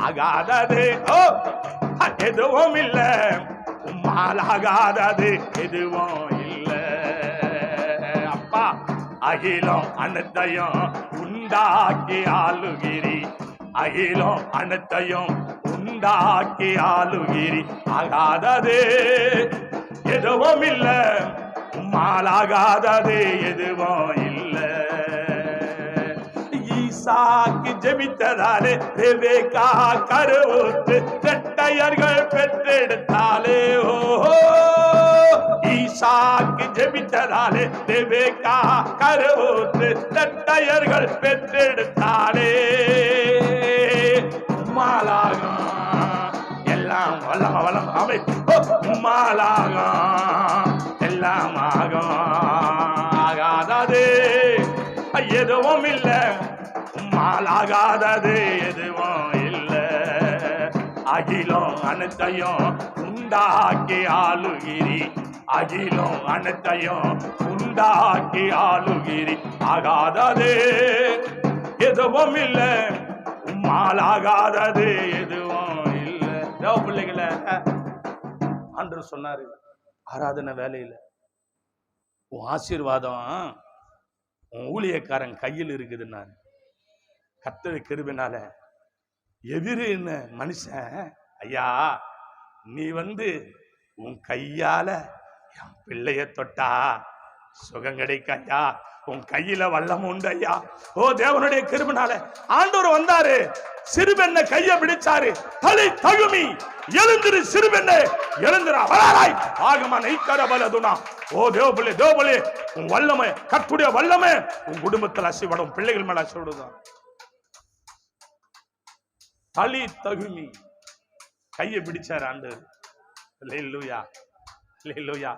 ஆகாதது எதுவும் இல்ல, உம்மாலாகாதது எதுவும் இல்ல. அப்பா, அகிலம் அனைத்தையும் உண்டாக்கி ஆளுகிரி, அகிலம் அனைத்தையும் உண்டாக்கி ஆளுகிரி, ஆகாதது எதுவும் இல்ல, உம்மாலாகாதது எதுவும் இல்ல. ஈசாக்கு ஜெபித்ததாலே ரெபெக்கா கருவுற்று இரட்டையர்கள் பெற்றெடுத்தாலே. ஓஹோ, ஈசாக்கு ஜெபித்ததாலே ரெபெக்கா கருவுற்று இரட்டையர்கள் பெற்றெடுத்தாலே. உம்மாலாகும் எல்லாம் வல்லம வல்லம் அமை, உம்மாலாகும் எல்லாம் ஆகும். எதுவும் இல்ல, உம்மாலாகாதது எதுவும் இல்ல. அகிலம் அனைத்தையும் உண்டாக்கி ஆளுகிரி, அகிலம் அனைத்தையும் உண்டாக்கி ஆளுகிரி. ஆகாதது எதுவும் இல்ல, உம்மாலாகாதது எதுவும் இல்ல. தேவ பிள்ளைகளை ஆண்டவர் சொன்னாரு, ஆராதனை வேலையில உன் ஆசீர்வாதம் உன் ஊழியக்காரன் கையில் இருக்குதுன்னாரு. கர்த்தர் கிருபையினால எதிரின்னு மனுஷன், ஐயா நீ உன் கையால என் பிள்ளைய தொட்டா சுகம் கிடைக்கும் ஐயா, உன் கையில வல்லம் உண்டு ஐயா. ஓ தேவனுடைய கிருபையினால ஆண்டவர் வந்தாரு, சிறுபெண்ணை கைய பிடிச்சாரு. தலை தகுமி எழுந்திரு சிறுபெண்ணை, எழுந்திரா வளராய் ஆகமா நெய்க்கர பலதுனா. ஓ தேவபிள்ளை தேவபிள்ளை, உன் வல்லமை கர்த்தருடைய வல்லமை உன் குடும்பத்தில் அசைவடும், பிள்ளைகள் மேல அசைவிடுதான். தலி தகுமி கையை பிடிச்சாரு ஆண்டவர். அல்லேலூயா அல்லேலூயா.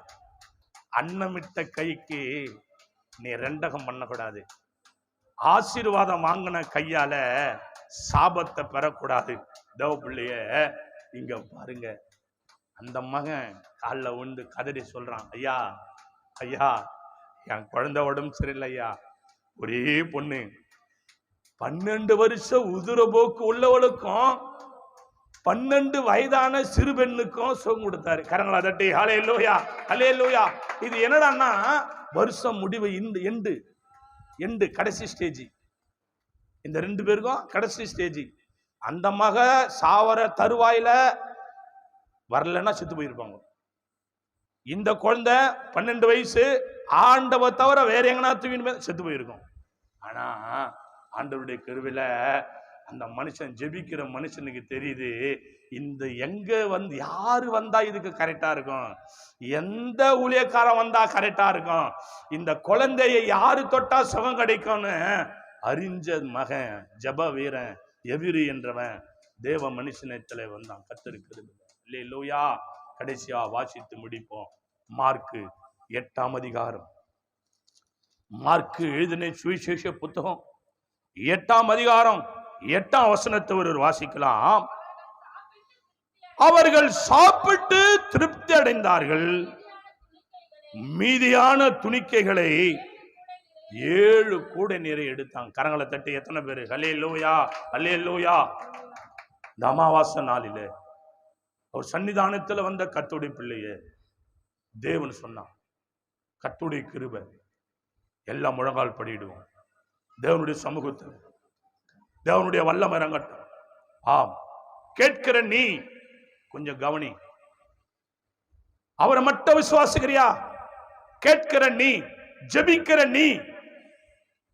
அன்னமிட்ட கைக்கு நீ ரெண்டகம் பண்ணக்கூடாது. ஆசீர்வாதம் வாங்கின கையால சாபத்தை பெறக்கூடாது. தேவ பிள்ளைய இங்க பாருங்க, அந்த மகன் காலில் விழுந்து கதறி சொல்றான், ஐயா ஐயா என் குழந்தை உடம்பு சரியில்லை ஐயா, ஒரே பொண்ணு, 12 வருஷம் உதிர போக்கு உள்ளவளுக்கும் 12 வயதான சிறு பெண்ணுக்கும் சுகம் கொடுத்தாரு. கரங்களா தட்டி ஹல்லேலூயா ஹல்லேலூயா. இது என்னடான்னா வருஷம் முடிவு எண்டு கடைசி ஸ்டேஜ். இந்த 2 பேருக்கும் கடைசி ஸ்டேஜ். அந்த மக சாவர தருவாயில வரலன்னா செத்து போயிருப்பாங்க. இந்த குழந்தை 12 வயசு, ஆண்டவ தவிர வேற எங்கன்னா தூக்கின்னு செத்து போயிருக்கும். ஆனா ஆண்டவருடைய கிருபையில அந்த மனுஷன் ஜெபிக்கிற மனுஷனுக்கு தெரியுது, இந்த எங்க யாரு வந்தா இதுக்கு கரெக்டா இருக்கும், எந்த ஊழியக்காரன் வந்தா கரெக்டா இருக்கும், இந்த குழந்தையை யாரு தொட்டா சுகம் கிடைக்கும்னு அறிஞ்ச மகன் ஜப வீரன் எவிரி என்றவன் தேவ மனுஷனத்துல வந்தான். கர்த்தருக்கு அல்லேலூயா. கடைசியா வாசித்து முடிப்போம். மார்க்கு 8ஆம் அதிகாரம். மார்க்கு எழுதின சுவிசேஷ புத்தகம் 8ஆம் அதிகாரம் 8ஆம் வசனத்தை ஒரு வாசிக்கலாம். அவர்கள் சாப்பிட்டு திருப்தி அடைந்தார்கள். மீதியான துணிக்கைகளை 7 கூடை நிறைய எடுத்தாங்க. கரங்களை தட்டி எத்தனை பேரு அல்லேலூயா அல்லேலூயா. இந்த அமாவாசை நாளில ஒரு சன்னிதானத்துல வந்த கர்த்தருடைய பிள்ளையே தேவன் சொன்னான், கர்த்தருடைய கிருபை எல்லாம் முழங்கால் படிடுவோம். தேவனுடைய சமூகத்தில் தேவனுடைய வல்லமை இறங்கட்டும். ஆம், கேட்கிற நீ கொஞ்சம் கவனி. அவரை மட்டும் விசுவாசிக்கிறியா? கேட்கிற நீ, ஜெபிக்கிற நீ,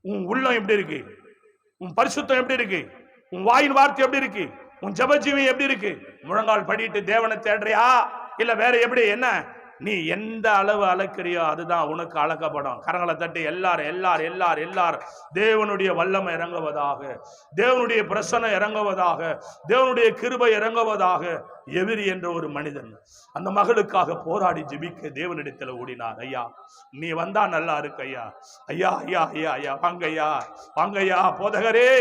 உன் உள்ளம் எப்படி இருக்கு? உன் பரிசுத்தம் எப்படி இருக்கு? உன் வாயின் வார்த்தை எப்படி இருக்கு? உன் ஜபஜீவி எப்படி இருக்கு? முழங்கால் படிட்டு தேவனை தேடுறியா இல்ல வேற எப்படி? என்ன நீ எந்த அளவு அளக்கிறியோ அதுதான் உனக்கு அளக்கப்படும். கரங்களை தட்டி எல்லாரும் தேவனுடைய வல்லமை இறங்குவதாக, தேவனுடைய பிரசன்னம் இறங்குவதாக, தேவனுடைய கிருபை இறங்குவதாக. எவிரி என்ற ஒரு மனிதன் அந்த மகளுக்காக போராடி ஜெபிக்க தேவனிடத்துல ஓடினார். ஐயா நீ வந்தா நல்லா இருக்கு ஐயா, ஐயா ஐயா ஐயா ஐயா வாங்கய்யா வாங்கய்யா போதகரே,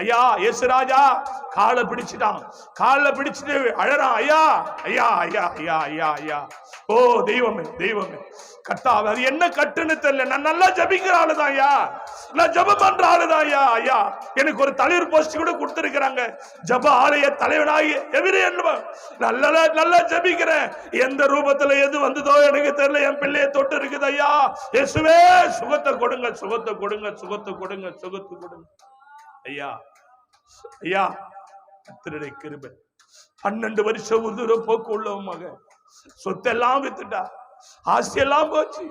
ஐயா இயேசுராஜா காலை பிடிச்சிட்டான், காலை பிடிச்சிட்டு அழறான். ஐயா ஐயா ஐயா ஐயா ஐயா ஐயா. ஓ தெய்வமே தெய்வமே கர்த்தாவே, அது என்ன கட்டுன்னு தெரியல, நான் நல்லா ஜபிக்கிற ஆளுதான் ஐயா, நான் ஜபம் பண்ற ஆளுதான் ஐயா. ஐயா எனக்கு ஒரு தலைவர் போஸ்ட் கூட கொடுத்திருக்கிறாங்க, ஜப ஆலய தலைவனாகி எவிரி என்பவன். நல்லா ஜபிக்கிறேன். எந்த ரூபத்துல எது வந்ததோ எனக்கு தெரியல, என் பிள்ளைய தொட்டு இருக்குது ஐயா. இயேசுவே சுகத்தை கொடுங்க, சுகத்தை கொடுங்க, சுகத்தை கொடுங்க, சுகத்தை கொடுங்க ஐயா. ஐயா கர்த்தருடைய கிருபை. 12 வருஷம் உதிர போக்கு உள்ள மகன் சொத்தெல்லாம் வித்துட்டா, ஆசையெல்லாம் போச்சு,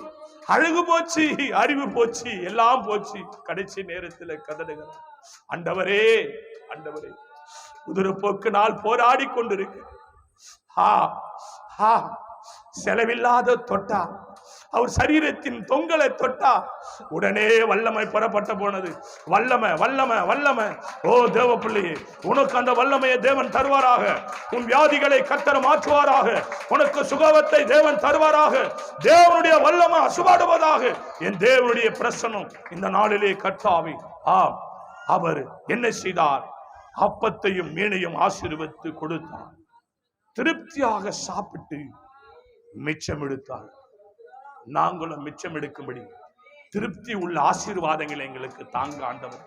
அழகு போச்சு, அறிவு போச்சு, எல்லாம் போச்சு. கடைசி நேரத்தில் கதடுகிறார், ஆண்டவரே ஆண்டவரே உதிரப்போக்கு நாள் போராடி கொண்டிருக்கு. செலவில்லாத தொட்டா, அவர் சரீரத்தின் தொங்கலை தொட்டா உடனே வல்லமை பெறப்பட்ட போனது. வல்லமை வல்லமை வல்லமை. ஓ தேவ பிள்ளையே, உனக்கு அந்த வல்லமையை தேவன் தருவாராக. உன் வியாதிகளை கர்த்தர் மாற்றுவாராக. உனக்கு சுகவத்தை தேவன் தருவாராக. தேவனுடைய வல்லமை அசுவாடுவதாக. என் தேவனுடைய பிரசன்னம் இந்த நாளிலே கர்த்தாவே. ஆம், அவர் என்ன செய்தார்? அப்பத்தையும் மீனையும் ஆசீர்வதித்து கொடுத்தார். திருப்தியாக சாப்பிட்டு மிச்சம் எடுத்தார். நாங்களும் மிச்சம் எடுக்கும்படி திருப்தி உள்ள ஆசீர்வாதங்களை எங்களுக்கு தாங்க ஆண்டவர்.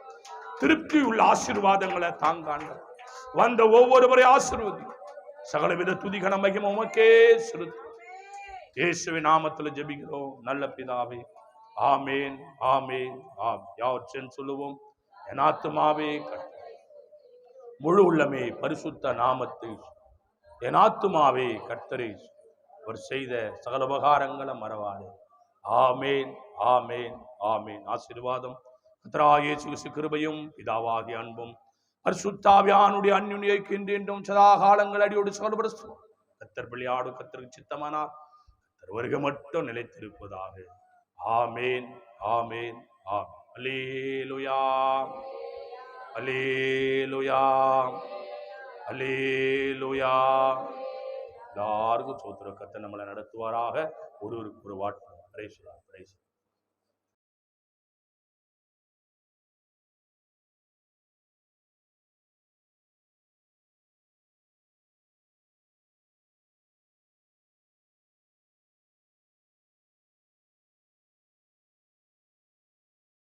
திருப்தி உள்ள ஆசீர்வாதங்களை தாங்க ஆண்டவர். வந்த ஒவ்வொருவரை ஆசீர்வதி. சகலவித துதிகன மகிமை உமக்கே செலுத்து. இயேசுவின் நாமத்தில் ஜெபிக்கிறோம் நல்ல பிதாவே. ஆமேன் ஆமேன் ஆம். யாவர் சென்று சொல்லுவோம். என் ஆத்துமாவே முழு உள்ளமே பரிசுத்த நாமத்தை, என் ஆத்துமாவே கர்த்தரை அவர் செய்த சகல உபகாரங்களை மறவாதே. ஆமேன் ஆமேன் ஆமேன். ஆசீர்வாதம் கர்த்தராகிய இயேசு கிறிஸ்து கிருபையும் பிதாவாகிய அன்பும் பரிசுத்தாவியானுடைய அந்யுன்யம் என்றும் சதா காலங்கள் அடியோடு செயல்படுத்தும். கர்த்தர் பிள்ளையாடு கர்த்தருக்கு சித்தமானார் கர்த்தர் வருகை மட்டும் நிலைத்திருப்பதாக. ஆமேன் ஆமேன் ஆமேன். அல்லேலூயா அல்லேலூயா அல்லேலூயா. எல்லாருக்கும் சோத்திர. கர்த்தர் நம்மளை நடத்துவாராக. ஒருவருக்கு ஒரு வாட்டு.